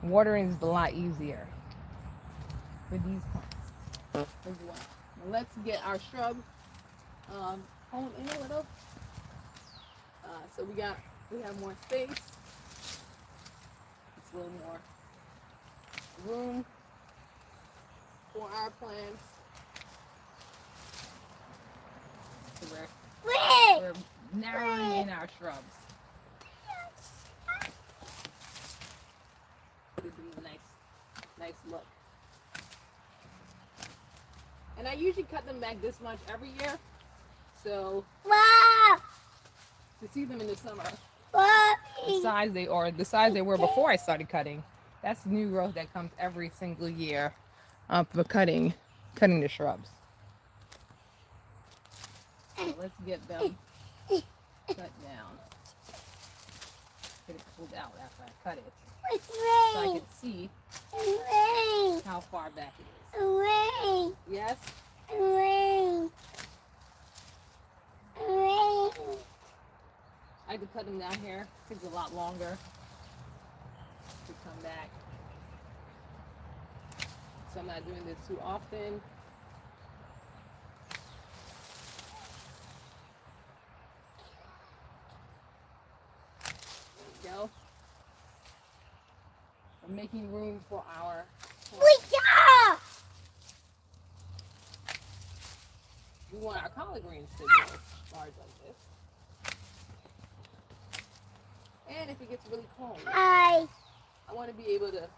watering is a lot easier for these plants as well. Now let's get our shrub honed in a little. So we have more space. It's a little more room for our plants. So we're narrowing in our shrubs. This is a nice look. And I usually cut them back this much every year. So to see them in the summer, the size they were before I started cutting. That's new growth that comes every single year for cutting the shrubs. So let's get them cut down. Get it pulled out after I cut it, so I can see how far back it is. Yes. I could cut them down here. It takes a lot longer to come back. So I'm not doing this too often. There we go. We're making room for our we want our collard greens to grow large like this. And if it gets really cold, I want to be able to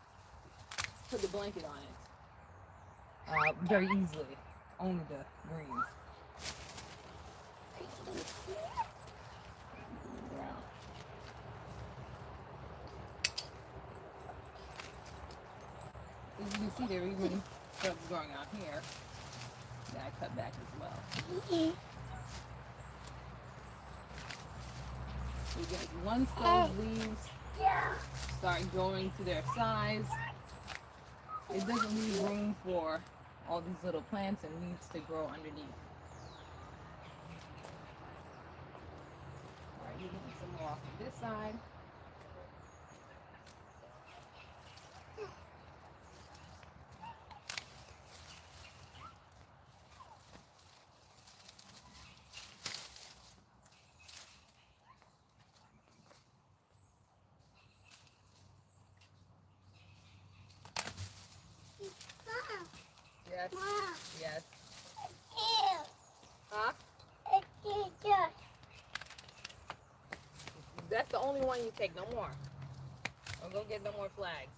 put the blanket on it very easily. Only the greens. As you can see, there are even shrubs growing out here that I cut back as well. So once those leaves start growing to their size, it doesn't leave room for all these little plants and weeds to grow underneath. All right, you're getting some more off of this side. Yes. Yes. Huh? That's the only one you take, no more. Or go get no more flags.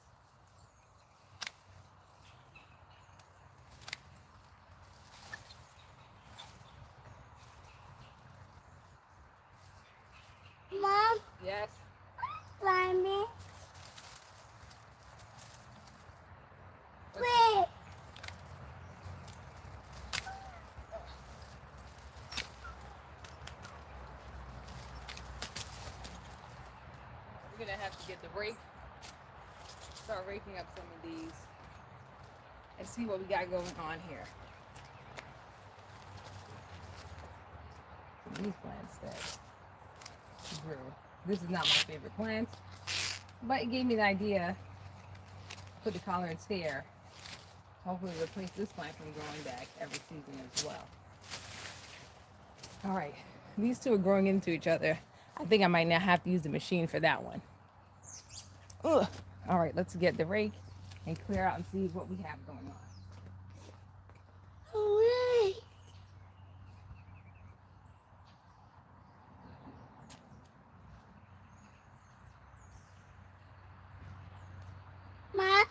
Mom, Yes. find me. Wait. gonna have to get the rake, start raking up some of these, and see what we got going on here. These plants that grew. This is not my favorite plant, but it gave me the idea to put the collards here. Hopefully replace this plant from growing back every season as well. All right, these two are growing into each other. I think I might not have to use the machine for that one. Ugh. All right, let's get the rake and clear out and see what we have going on. Hooray! Ma?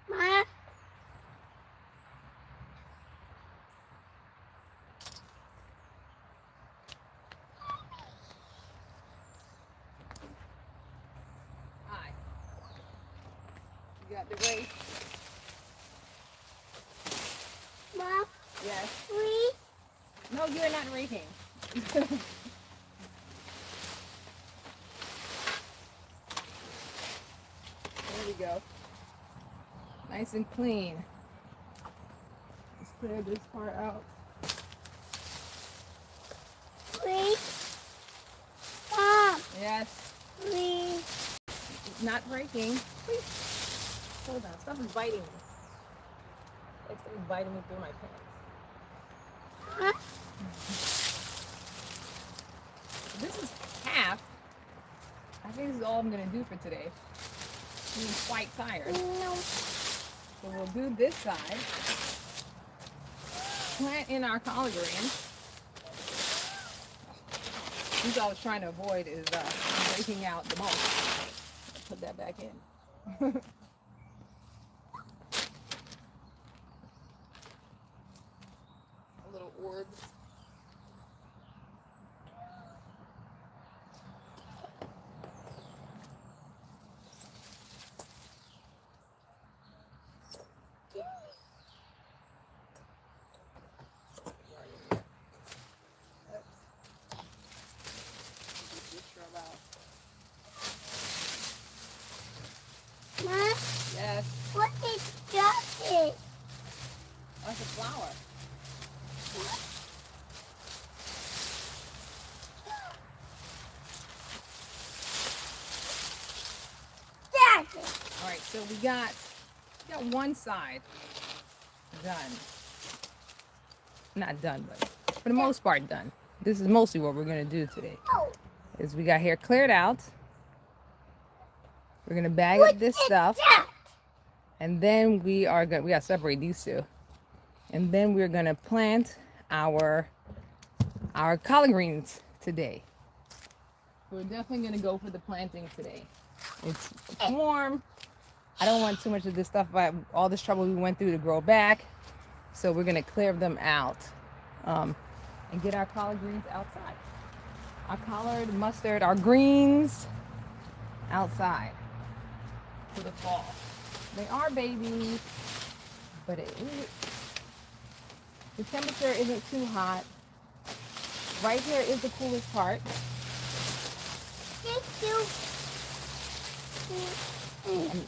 Ma? Hi. You got the rake? Ma? Yes. Please? No, you're not raking. There we go. Nice and clean. Let's clear this part out. Please? Mom? Yes. Please? It's not breaking. Hold on. Stuff is biting me. Like something's biting me through my pants. Huh? This is half. I think this is all I'm going to do for today. I'm quite tired. No. So we'll do this side. Plant in our collard greens. This I was trying to avoid is breaking out the mulch. Put that back in. A little orbs. Ma? Yes, What is that? that's a flower. All right, so we got one side done. Not done, but for the most part done. This is mostly what we're gonna do today. Oh. Is we got hair cleared out. We're gonna bag up this stuff, and then we gotta separate these two, and then we're gonna plant our collard greens today. We're definitely gonna go for the planting today. It's warm. I don't want too much of this stuff, but all this trouble we went through to grow back, so we're gonna clear them out and get our collard greens outside. Our collard, mustard, our greens outside for the fall. They are babies, but the temperature isn't too hot. Right here is the coolest part. Thank you. And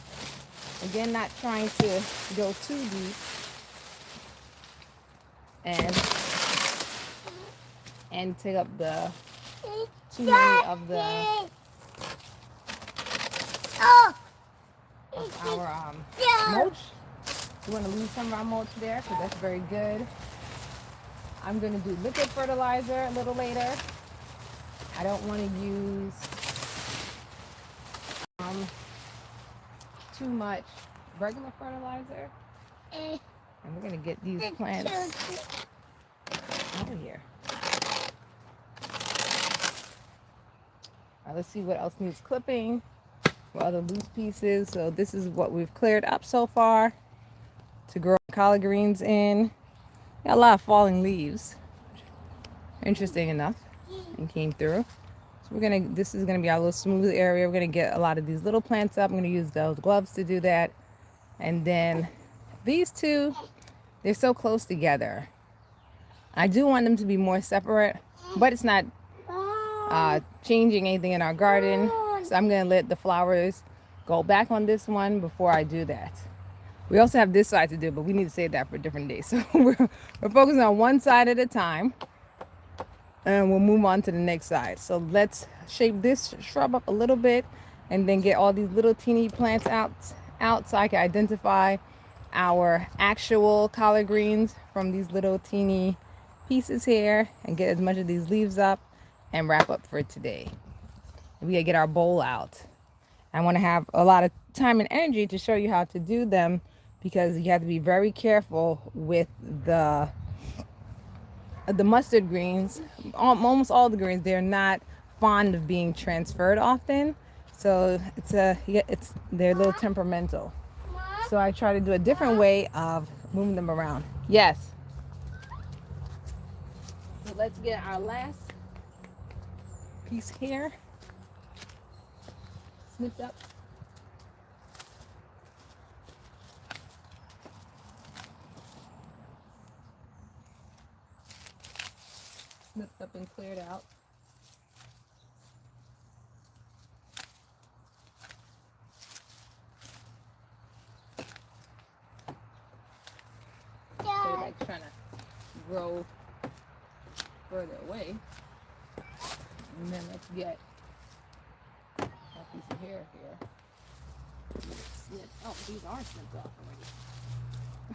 again, not trying to go too deep and take up too many of Oh. our Yeah. mulch. We want to leave some of our mulch there because that's very good. I'm going to do liquid fertilizer a little later. I don't want to use too much regular fertilizer. And we're going to get these plants out of here. All right, let's see what else needs clipping. What other loose pieces. So this is what we've cleared up so far to grow collard greens in. Got a lot of falling leaves. Interesting enough. And came through. So this is gonna be our little smooth area. We're gonna get a lot of these little plants up. I'm gonna use those gloves to do that. And then these two, they're so close together. I do want them to be more separate, but it's not changing anything in our garden. So I'm gonna let the flowers go back on this one before I do that. We also have this side to do, but we need to save that for a different day. So we're focusing on one side at a time, and we'll move on to the next side. So let's shape this shrub up a little bit and then get all these little teeny plants out so I can identify our actual collard greens from these little teeny pieces here and get as much of these leaves up and wrap up for today. We gotta get our bowl out. I want to have a lot of time and energy to show you how to do them because you have to be very careful with the mustard greens. Almost all the greens, they're not fond of being transferred often, so they're a little temperamental. So I try to do a different way of moving them around. Yes. So let's get our last piece here snipped up. Snipped up and cleared out. So like trying to grow further away. And then let's get a piece of hair here. Snip. Oh, these are snipped off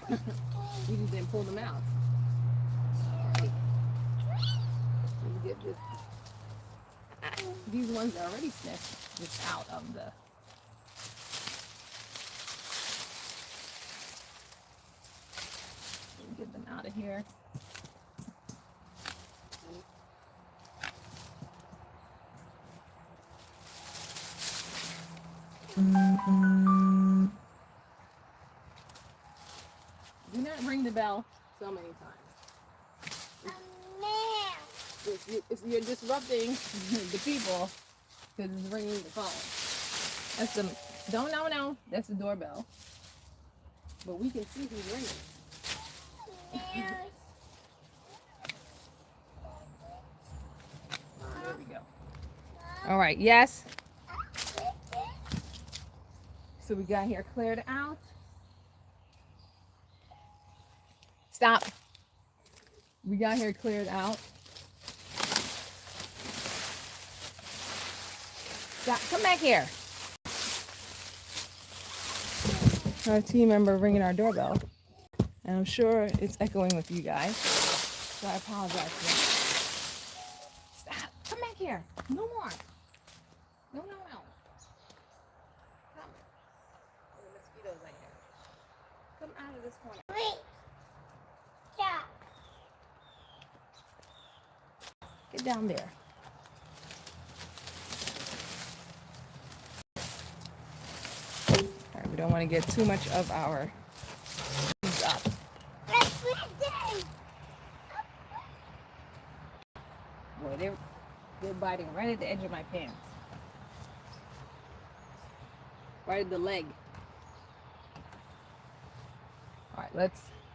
already. We just didn't pull them out. Alright. Let's get this. These ones are already snipped just out of the. Get them out of here. Do not ring the bell so many times. You're disrupting the people because it's ringing the phone. That's the no. That's the doorbell. But we can see who's ringing. There we go. All right. Yes. So we got here cleared out. Stop. We got here cleared out. Stop. Come back here. Our team member ringing our doorbell. And I'm sure it's echoing with you guys. So I apologize for that. Stop. Come back here. No more. No. Come. Oh, the mosquitoes right here. Come out of this corner. Wait. Stop. Get down there. All right, we don't want to get too much of our leaves up. Boy, they're biting right at the edge of my pants. Right at the leg. All right,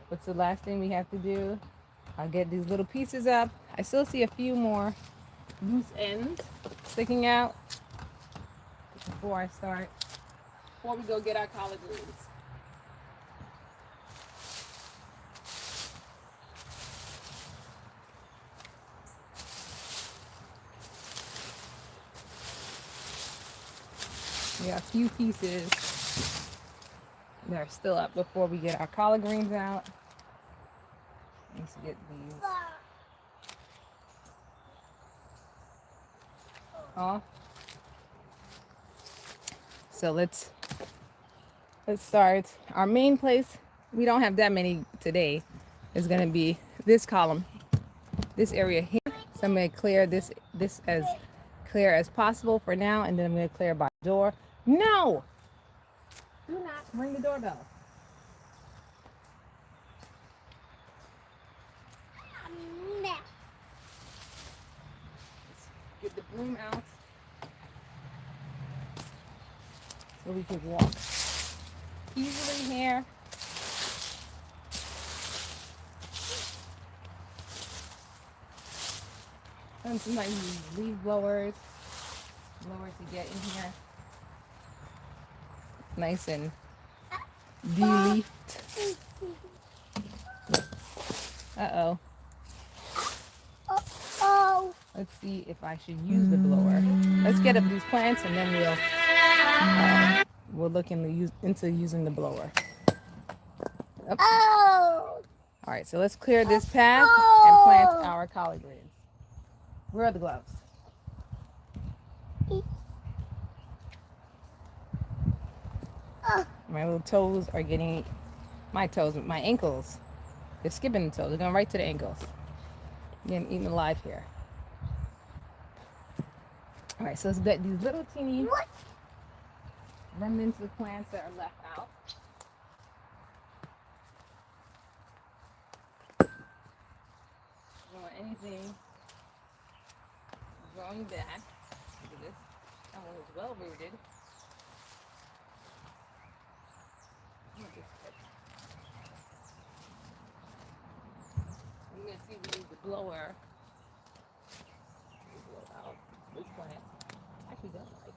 what's the last thing we have to do? I'll get these little pieces up. I still see a few more loose ends sticking out before we go get our collard greens. We got a few pieces that are still up before we get our collard greens out. Let's get these off. So let's start. Our main place, we don't have that many today, is going to be this column, this area here. So I'm going to clear this as clear as possible for now, and then I'm going to clear by door. No! Do not ring the doorbell. No. Get the broom out so we can walk easily here. And sometimes use leaf blowers. blower to get in here. Nice and de-leafed. Uh-oh. Oh. Let's see if I should use the blower. Let's get up these plants and then we'll look into using the blower. Oops. Oh. All right, so let's clear this path and plant our collard greens. Where are the gloves? My little toes are getting, my ankles. They're skipping the toes. They're going right to the ankles. Getting eaten alive here. All right, so let's get these little teeny remnants of plants that are left out. Don't want anything growing back. Look at this. That one is well rooted. I'm going to see if we use the blower. Blow out this plant. Actually, don't like.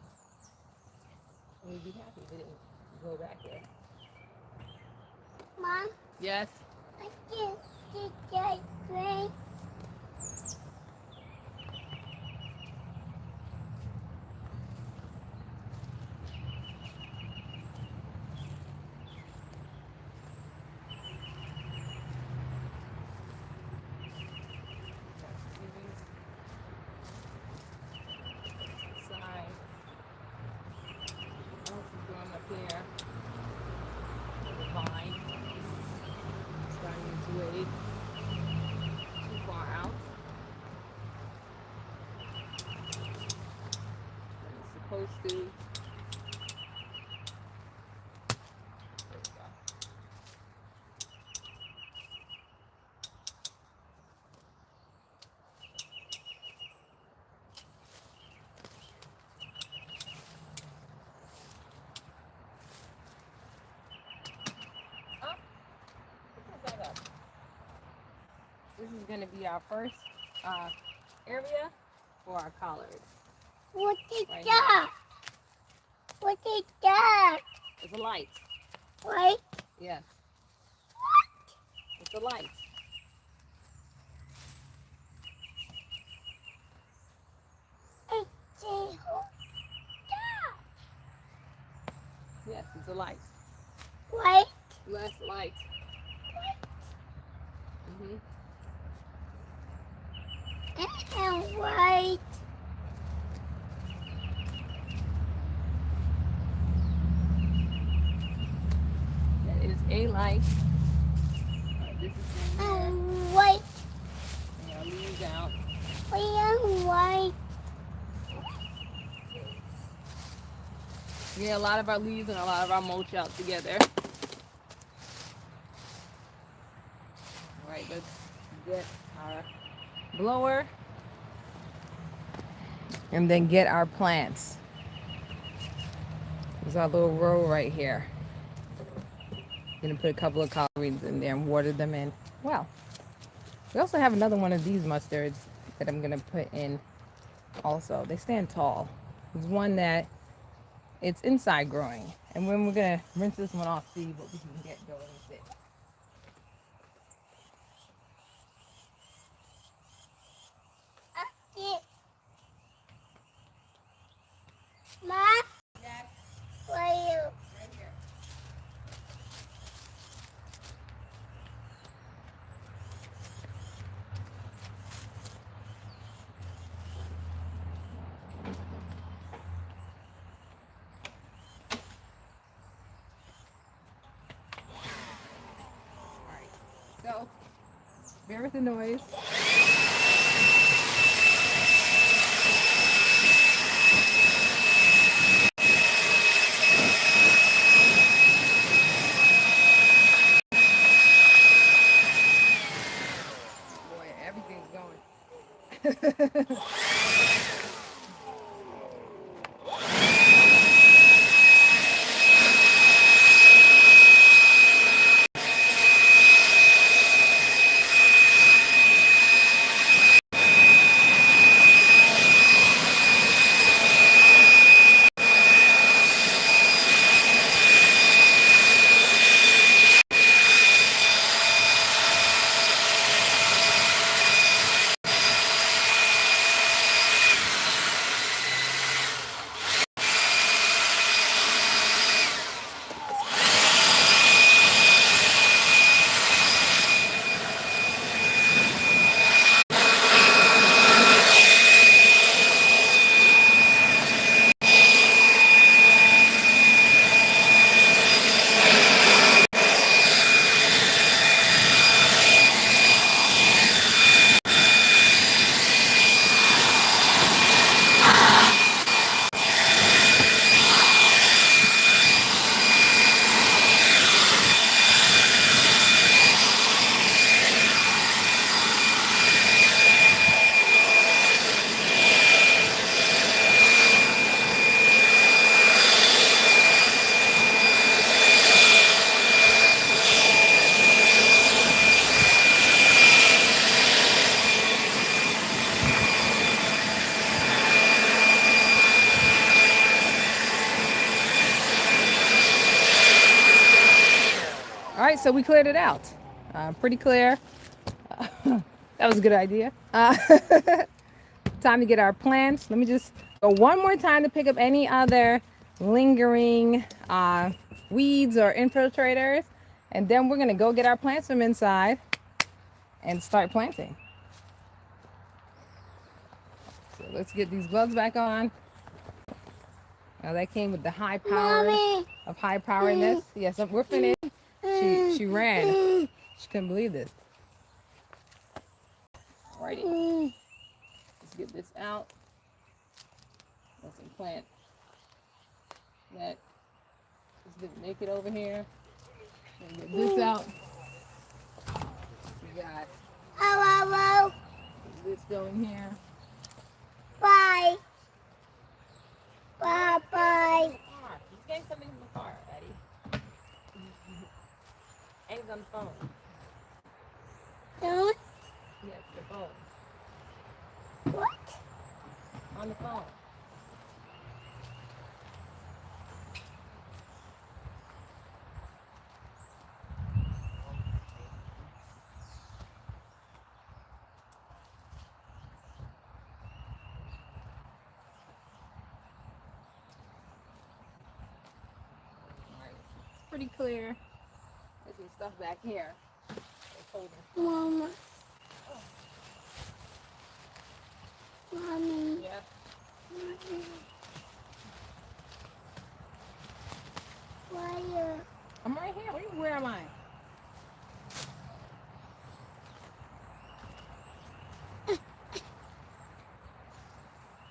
We'd be happy if it didn't go back there. Mom, Yes. I can see that green. Side. What else is growing up here? The vine. Starting to wade too far out. It's supposed to. There we go. Oh, put that up. This is going to be our first area for our collards. What is Right that? What is that? It's a light. Right? Yes. It's a light. It's a Yes, it's a light. Right? Less light. Mm-hmm. And white. That is a light. This is in here. And white. And our leaves out. And white. Yeah, a lot of our leaves and a lot of our mulch out together. All right, let's get our blower and then get our plants. There's our little row right here. Gonna put a couple of collard greens in there and water them in. Wow. We also have another one of these mustards that I'm gonna put in also. They stand tall. There's one that it's inside growing. And when we're gonna rinse this one off, see what we can get going with it. Okay. Mom? Yes, Where are you? right here. So, bear with the noise. Boy, everything's going. right, so we cleared it out. Pretty clear. That was a good idea. Time to get our plants. Let me just go one more time to pick up any other lingering weeds or infiltrators. And then we're going to go get our plants from inside and start planting. So let's get these gloves back on. Now that came with the high power of high powerness. Yes, we're finished. She ran. She couldn't believe this. Alrighty. Let's get this out. Let's plant that. Let's get naked over here. And get this out. We got Hello. this going here. Bye. Bye. He's getting something from the car, Eddie. And he's on the phone. Don't. Yes, the phone. What? On the phone. Pretty clear. There's some stuff back here. Mama. Mommy. Yep. Wire. I'm right here. Where am I?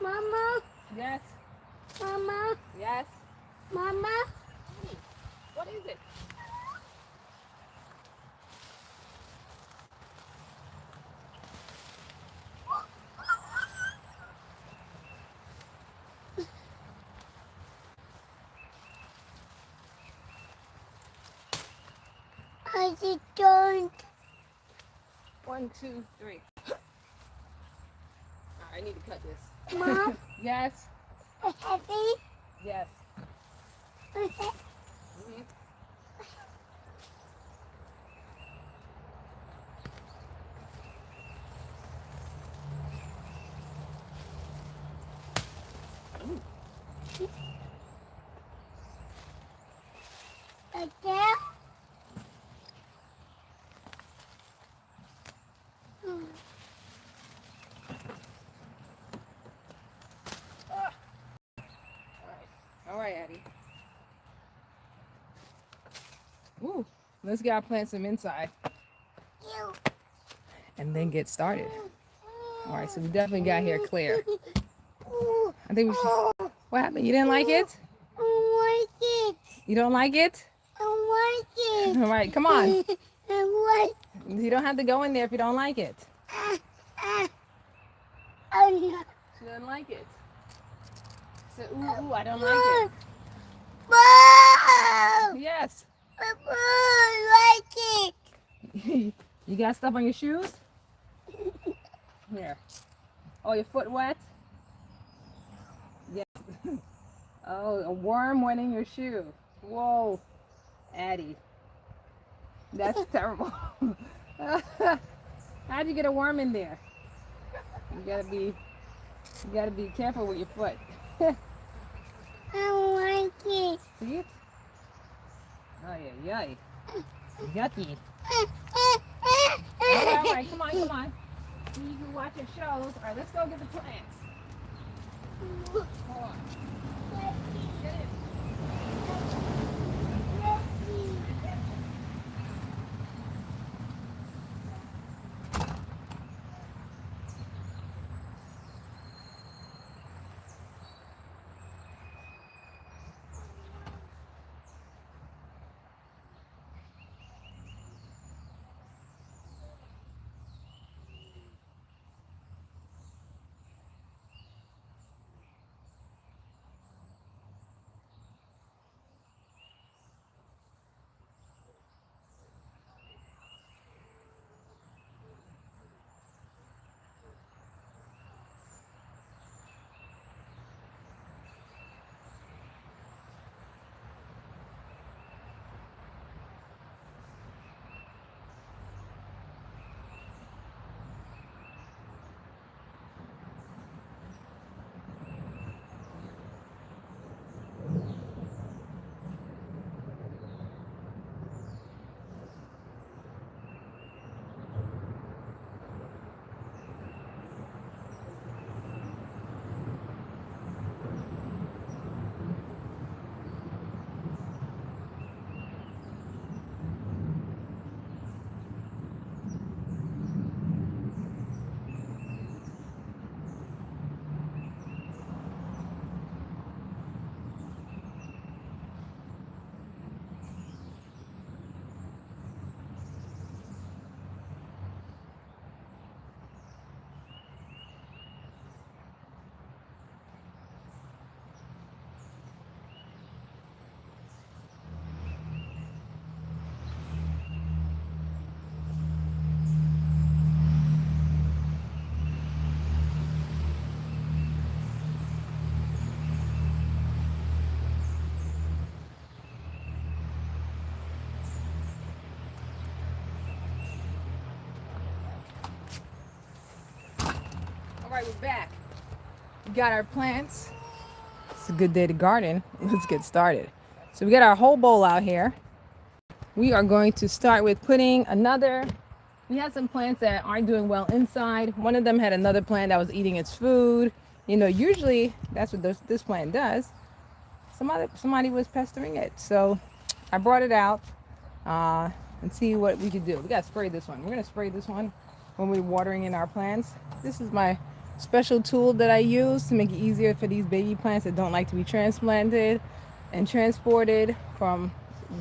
Mama. Yes. Mama. Yes. Mama. What is it? I just don't. 1, 2, 3. Alright, I need to cut this. Mom. Yes. Heavy. Yes. Mhm. Again. Alright, Addie. Ooh, let's get our plants some inside You. and then get started. Alright, so we definitely got here clear. I think we should. What happened? You didn't like it? I like it. You don't like it? I like it. Alright, come on. I You don't have to go in there if you don't like it. like. Oh no. She doesn't like it. So, ooh, I don't like it. Whoa! Yes. I like it. You got stuff on your shoes? Here. Oh, your foot wet? Yes. Oh, a worm went in your shoe. Whoa, Addie. That's terrible. How'd you get a worm in there? You gotta be careful with your foot. I like it. See it? Oh yeah, yay. Yucky. All right, come on. So you can watch your shows. All right, let's go get the plants. Hold on. Get in. right, we're back. We got our plants. It's a good day to garden. Let's get started. So we got our whole bowl out here. We are going to start with putting another. We had some plants that aren't doing well inside. One of them had another plant that was eating its food. You know, usually that's what this plant does. Somebody was pestering it. So I brought it out and see what we could do. We got to spray this one. We're going to spray this one when we're watering in our plants. This is my special tool that I use to make it easier for these baby plants that don't like to be transplanted and transported from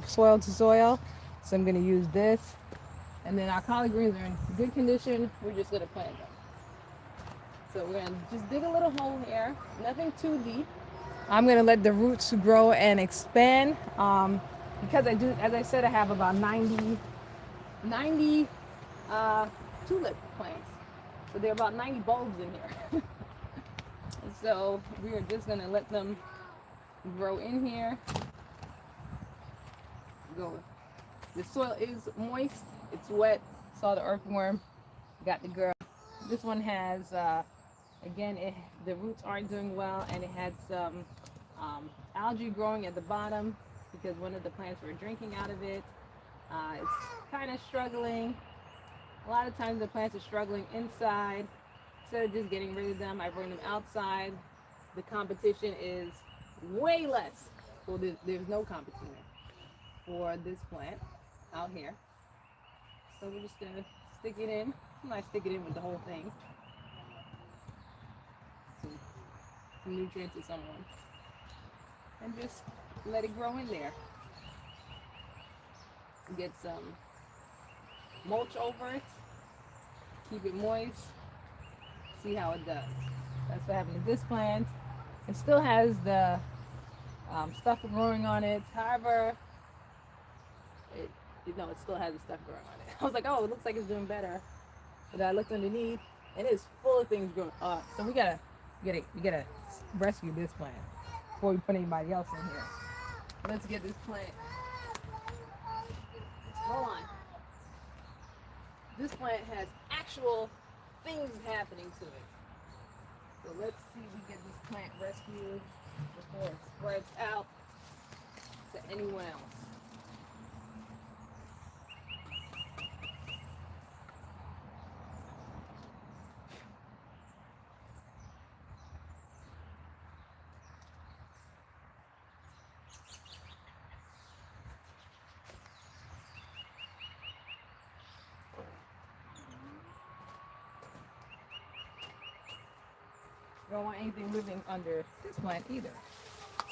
soil to soil. So I'm going to use this. And then our collard greens are in good condition. We're just going to plant them. So we're going to just dig a little hole here. Nothing too deep. I'm going to let the roots grow and expand. Because I do, as I said, I have about 90 tulip plants. So there are about 90 bulbs in here. So we are just going to let them grow in here. Go. The soil is moist. It's wet. Saw the earthworm. Got the girl. This one has, again, the roots aren't doing well, and it had some algae growing at the bottom because one of the plants were drinking out of it. It's kind of struggling. A lot of times the plants are struggling inside. Instead of just getting rid of them, I bring them outside. The competition is way less. Well, there's no competition for this plant out here. So we're just gonna stick it in. I might stick it in with the whole thing. Some nutrients to someone. And just let it grow in there. Get some mulch over it. Keep it moist. See how it does. That's what happened to this plant. It still has the stuff growing on it. However, it still has the stuff growing on it. I was like, oh, it looks like it's doing better. But I looked underneath, and it's full of things growing. So we gotta rescue this plant before we put anybody else in here. Let's get this plant. Hold on. This plant has actual things happening to it. So let's see if we get this plant rescued before it spreads out to anyone else. Don't want anything living under this plant either.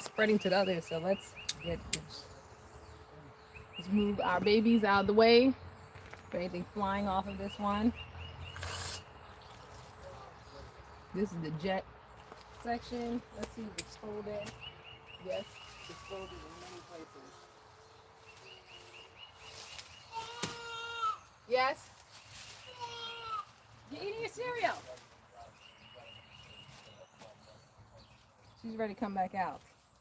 Spreading to the others, so let's move our babies out of the way. For anything flying off of this one. This is the jet section. Let's see if it's folded. Yes, it's folded in many places. Yes? You're eating your cereal. She's ready to come back out.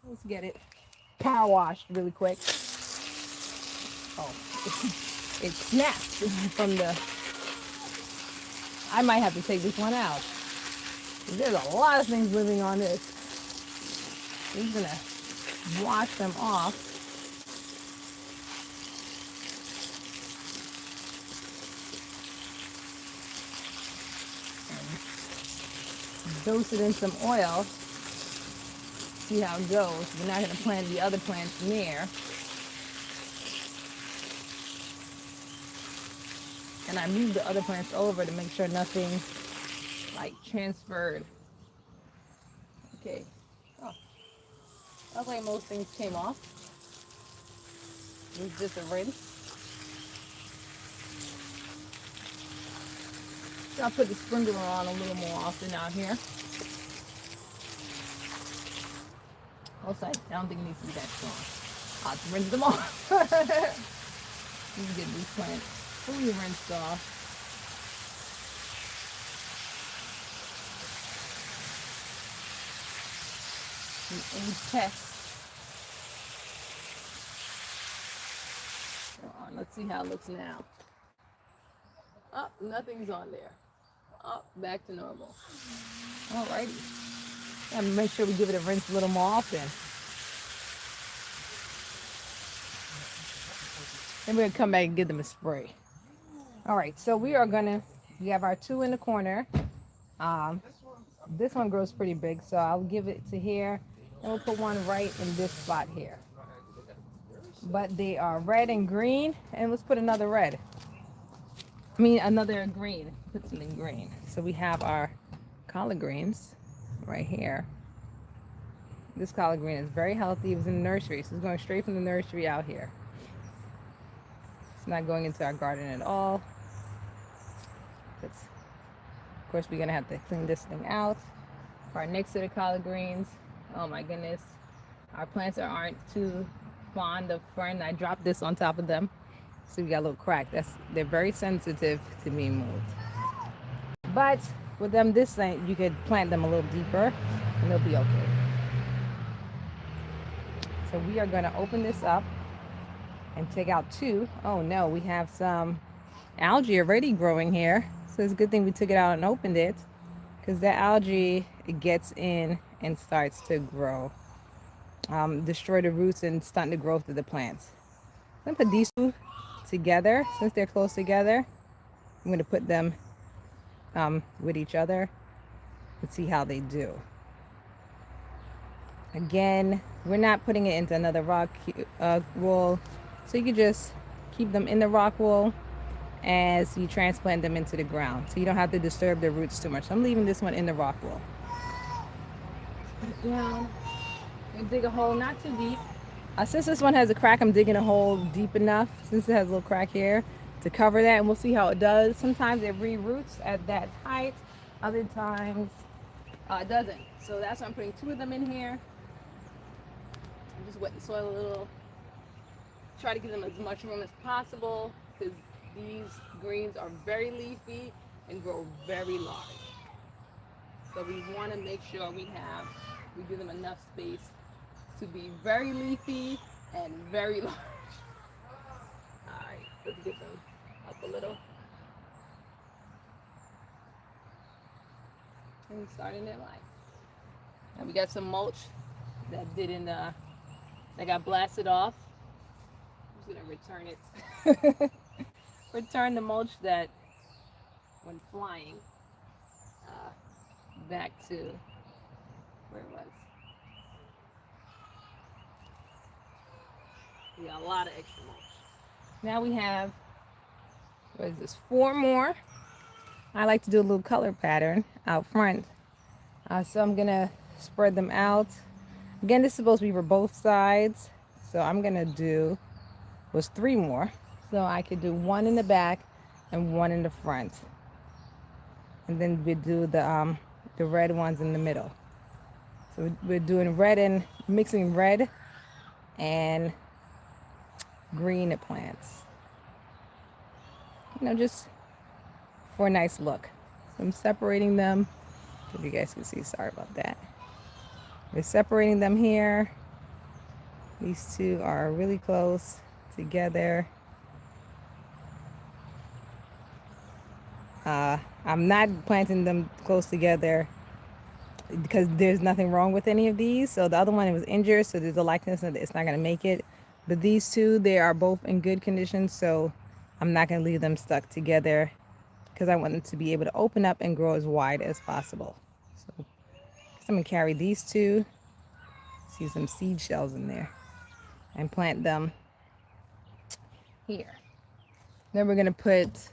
Let's get it power washed really quick. Oh, it snapped from the... I might have to take this one out. There's a lot of things living on this. We're just gonna wash them off. And dose it in some oil. See how it goes. We're not going to plant the other plants near. And I moved the other plants over to make sure nothing like transferred. Okay. Oh. Looks like most things came off. It was just a rinse. So I'll put the sprinkler on a little more often out here. Also, I don't think it needs to be that strong. I'll have to rinse them off. Let me get these plants fully rinsed off. And test. Let's see how it looks now. Oh, nothing's on there. Oh, back to normal. Alrighty. Gotta make sure we give it a rinse a little more often. Then we're gonna come back and give them a spray. All right, so we have our two in the corner. Um, this one grows pretty big, so I'll give it to here, and we'll put one right in this spot here. But they are red and green, and let's put another red. Another green. Put something green. So we have our collard greens right here. This collard green is very healthy. It was in the nursery, so it's going straight from the nursery out here. It's not going into our garden at all. Of course, we're gonna have to clean this thing out. Right next to the collard greens. Oh my goodness, our plants aren't too fond of fern. I dropped this on top of them, so we got a little crack. They're very sensitive to being moved. But with them, this thing you could plant them a little deeper, and they'll be okay. So we are gonna open this up and take out two. Oh no, we have some algae already growing here. So it's a good thing we took it out and opened it, because that algae, it gets in and starts to grow, destroy the roots and stunt the growth of the plants. I'm gonna put these two together. Since they're close together, I'm gonna put them with each other and see how they do. Again, we're not putting it into another rock wool, so you can just keep them in the rock wool as you transplant them into the ground, so you don't have to disturb their roots too much. So I'm leaving this one in the rock wool. Put it down and dig a hole, not too deep. Since this one has a crack, I'm digging a hole deep enough, since it has a little crack here, to cover that, and we'll see how it does. Sometimes it re-roots at that height, other times it doesn't. So that's why I'm putting two of them in here. I'm just wet the soil a little. Try to give them as much room as possible, because these greens are very leafy and grow very large. So we want to make sure we give them enough space to be very leafy and very large. Alright, let's get them up a little. And starting their life. Now we got some mulch that got blasted off. I'm just gonna return it. Return the mulch that went flying back to where it was. We got a lot of extra mulch. Now we have, what is this, 4 more. I like to do a little color pattern out front. So I'm gonna spread them out. Again, this is supposed to be for both sides. So I'm gonna do, was 3 more. So I could do 1 in the back and 1 in the front. And then we do the red ones in the middle. So we're doing mixing red and green plants. Just for a nice look. So I'm separating them. If you guys can see, sorry about that. We're separating them here. These two are really close together. I'm not planting them close together because there's nothing wrong with any of these. So the other one, it was injured, so there's a likeness that it's not going to make it. But these two, they are both in good condition, so I'm not going to leave them stuck together because I want them to be able to open up and grow as wide as possible. So I'm going to carry these two, see some seed shells in there, and plant them here. Then we're going to put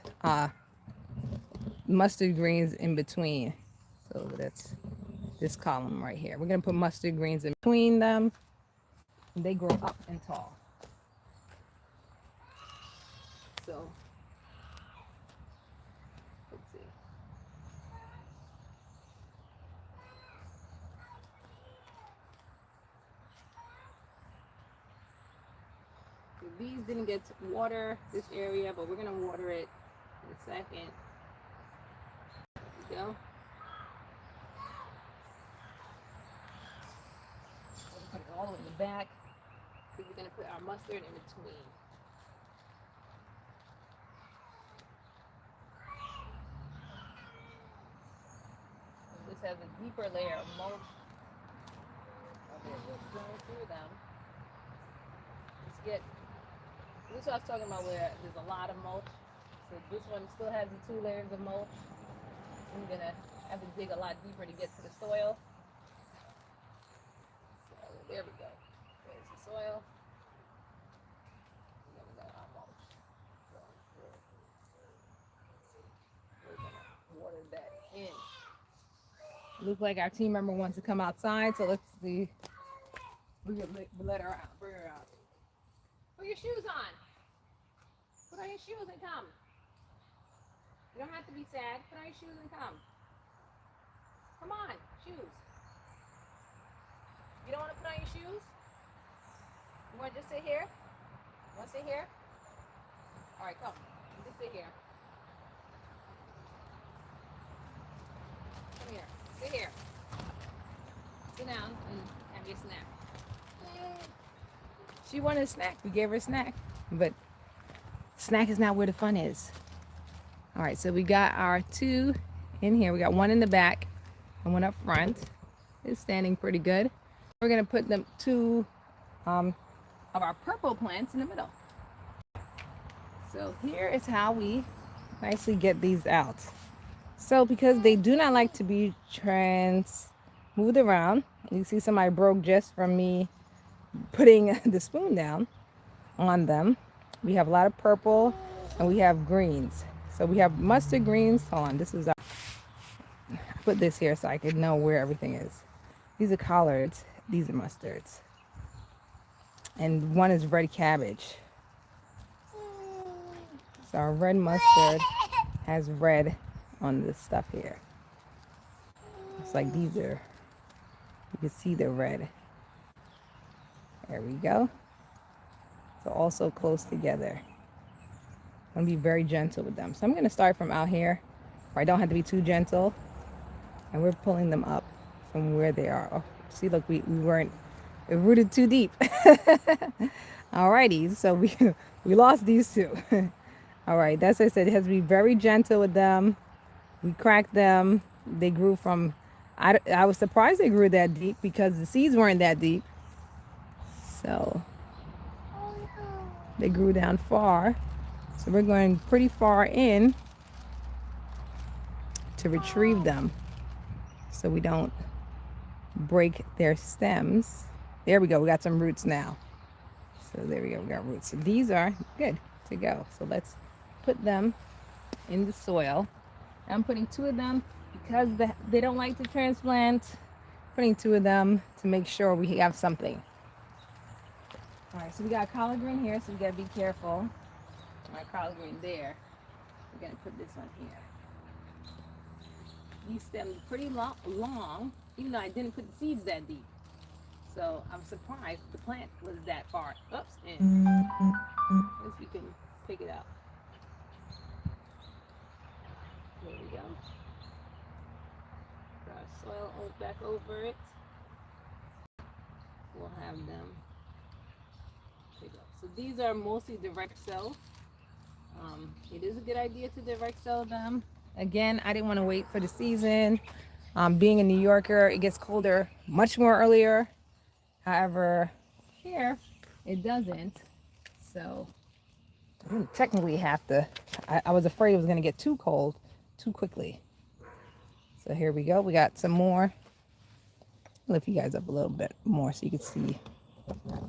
mustard greens in between. So that's this column right here. We're going to put mustard greens in between them. And they grow up and tall. So, let's see. So these didn't get water, this area, but we're going to water it in a second. There we go. We'll put it all in the back. We're going to put our mustard in between. deeper layer of mulch. Okay, just going through them. Let's get, this is what I was talking about where there's a lot of mulch. So this one still has the 2 layers of mulch. So I'm gonna have to dig a lot deeper to get to the soil. So there we go. There's the soil. And then we got our mulch. So we're gonna water that in. Look like our team member wants to come outside, so let's see. We can let her out. Bring her out. Put your shoes on. Put on your shoes and come. You don't have to be sad. Put on your shoes and come. Come on, shoes. You don't want to put on your shoes? You want to just sit here? You want to sit here? All right, come. Just sit here. Come here. Sit here. Sit down and have your snack. She wanted a snack. We gave her a snack. But snack is not where the fun is. All right, so we got our 2 in here. We got 1 in the back and 1 up front. It's standing pretty good. We're gonna put them 2 of our purple plants in the middle. So here is how we nicely get these out. So because they do not like to be moved around, you see somebody broke just from me putting the spoon down on them. We have a lot of purple and we have greens. So we have mustard greens. Hold on, this is our, I put this here so I can know where everything is. These are collards, these are mustards. And 1 is red cabbage. So our red mustard has red on this stuff here. It's like these are, you can see the red. There we go. So also close together. I'm gonna be very gentle with them. So I'm gonna start from out here, where I don't have to be too gentle. And we're pulling them up from where they are. Oh, see, look, we rooted too deep. Alrighty, so we lost these 2. All right, that's what I said. It has to be very gentle with them. We cracked them. They grew from, I was surprised they grew that deep because the seeds weren't that deep. So they grew down far. So we're going pretty far in to retrieve them so we don't break their stems. There we go. We got some roots now. So there we go. We got roots. So these are good to go. So let's put them in the soil. I'm putting 2 of them because they don't like to transplant. Putting 2 of them to make sure we have something. All right, so we got collard green here, so we gotta be careful. My collard green there. We're gonna put this one here. These stems are pretty long, even though I didn't put the seeds that deep. So I'm surprised the plant was that far. Oops, and if you can pick it up. There we go. Put our soil back over it. We'll have them pick up. So these are mostly direct sow. It is a good idea to direct sow them. Again, I didn't want to wait for the season. Being a New Yorker, it gets colder much more earlier. However, here it doesn't. So I didn't technically have to. I was afraid it was going to get too cold too quickly. So here we go. We got some more. I'll lift you guys up a little bit more so you can see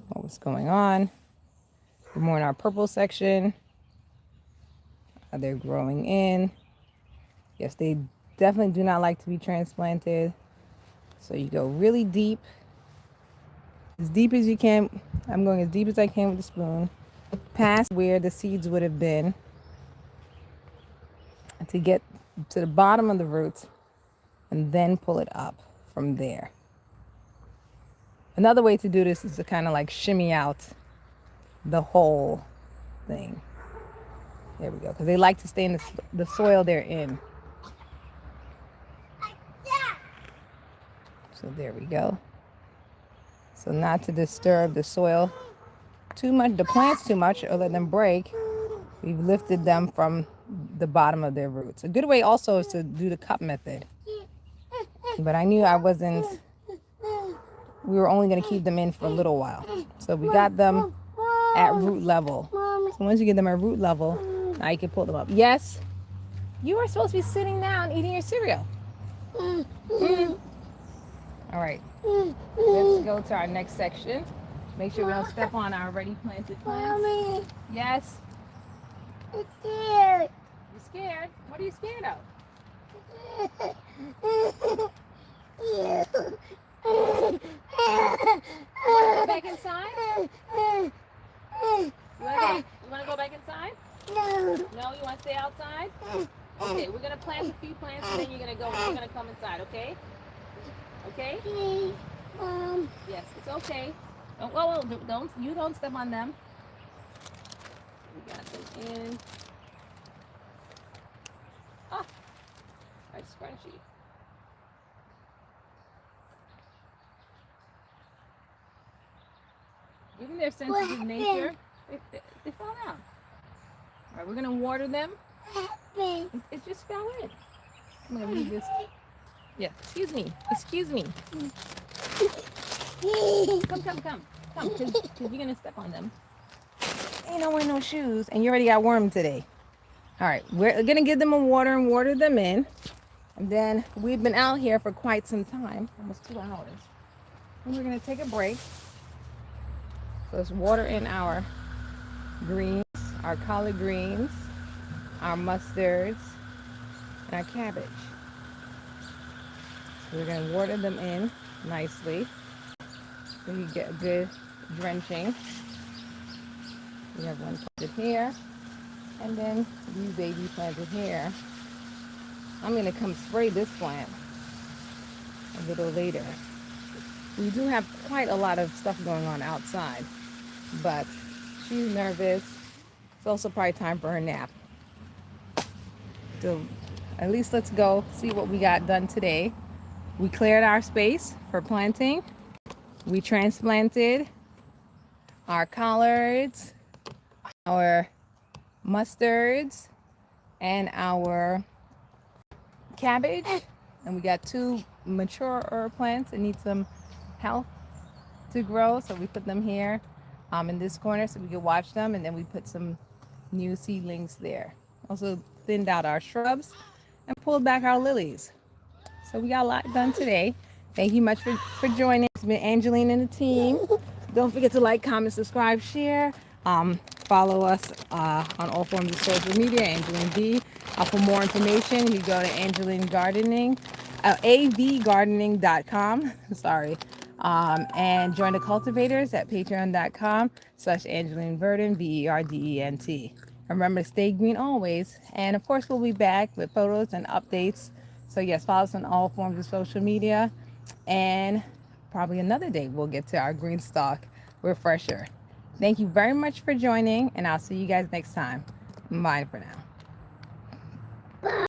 what was going on. More in our purple section. They're growing in. Yes, they definitely do not like to be transplanted. So you go really deep. As deep as you can. I'm going as deep as I can with the spoon. Past where the seeds would have been. To get to the bottom of the roots. And then pull it up from there. Another way to do this is to kind of like shimmy out the whole thing. There we go. Because they like to stay in the soil they're in. So there we go. So not to disturb the soil too much, the plants too much, or let them break. We've lifted them from the bottom of their roots. A good way also is to do the cup method. But I knew I wasn't, we were only going to keep them in for a little while. So we got them at root level. So once you get them at root level, now you can pull them up. Yes, you are supposed to be sitting down eating your cereal. Mm. All right, let's go to our next section. Make sure we don't step on our already planted plants. Mommy, Yes, it's scared. you're scared. What are you scared of? You. You want to go back inside? You want to go back inside? No. No, you want to stay outside? Okay, we're gonna plant a few plants and then you're gonna come inside, okay? Okay? Okay, Yes, it's okay. Don't step on them. We got them in. Ah, that's scrunchy. Given their sensitive nature, they fell down. All right, we're gonna water them. It just fell in. I'm gonna leave this. Yeah, excuse me. Excuse me. Come. Because you're gonna step on them. You don't wear no shoes, and you already got worm today. All right, we're gonna give them a water and water them in. And then we've been out here for quite some time, almost 2 hours. And we're gonna take a break. So let's water in our greens, our collard greens, our mustards, and our cabbage. So we're gonna water them in nicely so you get a good drenching. We have one planted here, and then these baby planted here. I'm gonna come spray this plant a little later. We do have quite a lot of stuff going on outside, but she's nervous. It's also probably time for her nap. So at least let's go see what we got done today. We cleared our space for planting. We transplanted our collards, our mustards, and our cabbage. And we got 2 mature herb plants that need some help to grow. So we put them here in this corner so we can watch them. And then we put some new seedlings there. Also thinned out our shrubs and pulled back our lilies. So we got a lot done today. Thank you much for joining. It's been Angeline and the team. Don't forget to like, comment, subscribe, share. Follow us on all forms of social media, Angeline B. For more information, you go to Angeline Gardening, avgardening.com. Sorry. And join the cultivators at patreon.com/Angeline Verdent, VERDENT. Remember to stay green always. And of course, we'll be back with photos and updates. So yes, follow us on all forms of social media. And probably another day we'll get to our green stalk refresher. Thank you very much for joining, and I'll see you guys next time. Bye for now.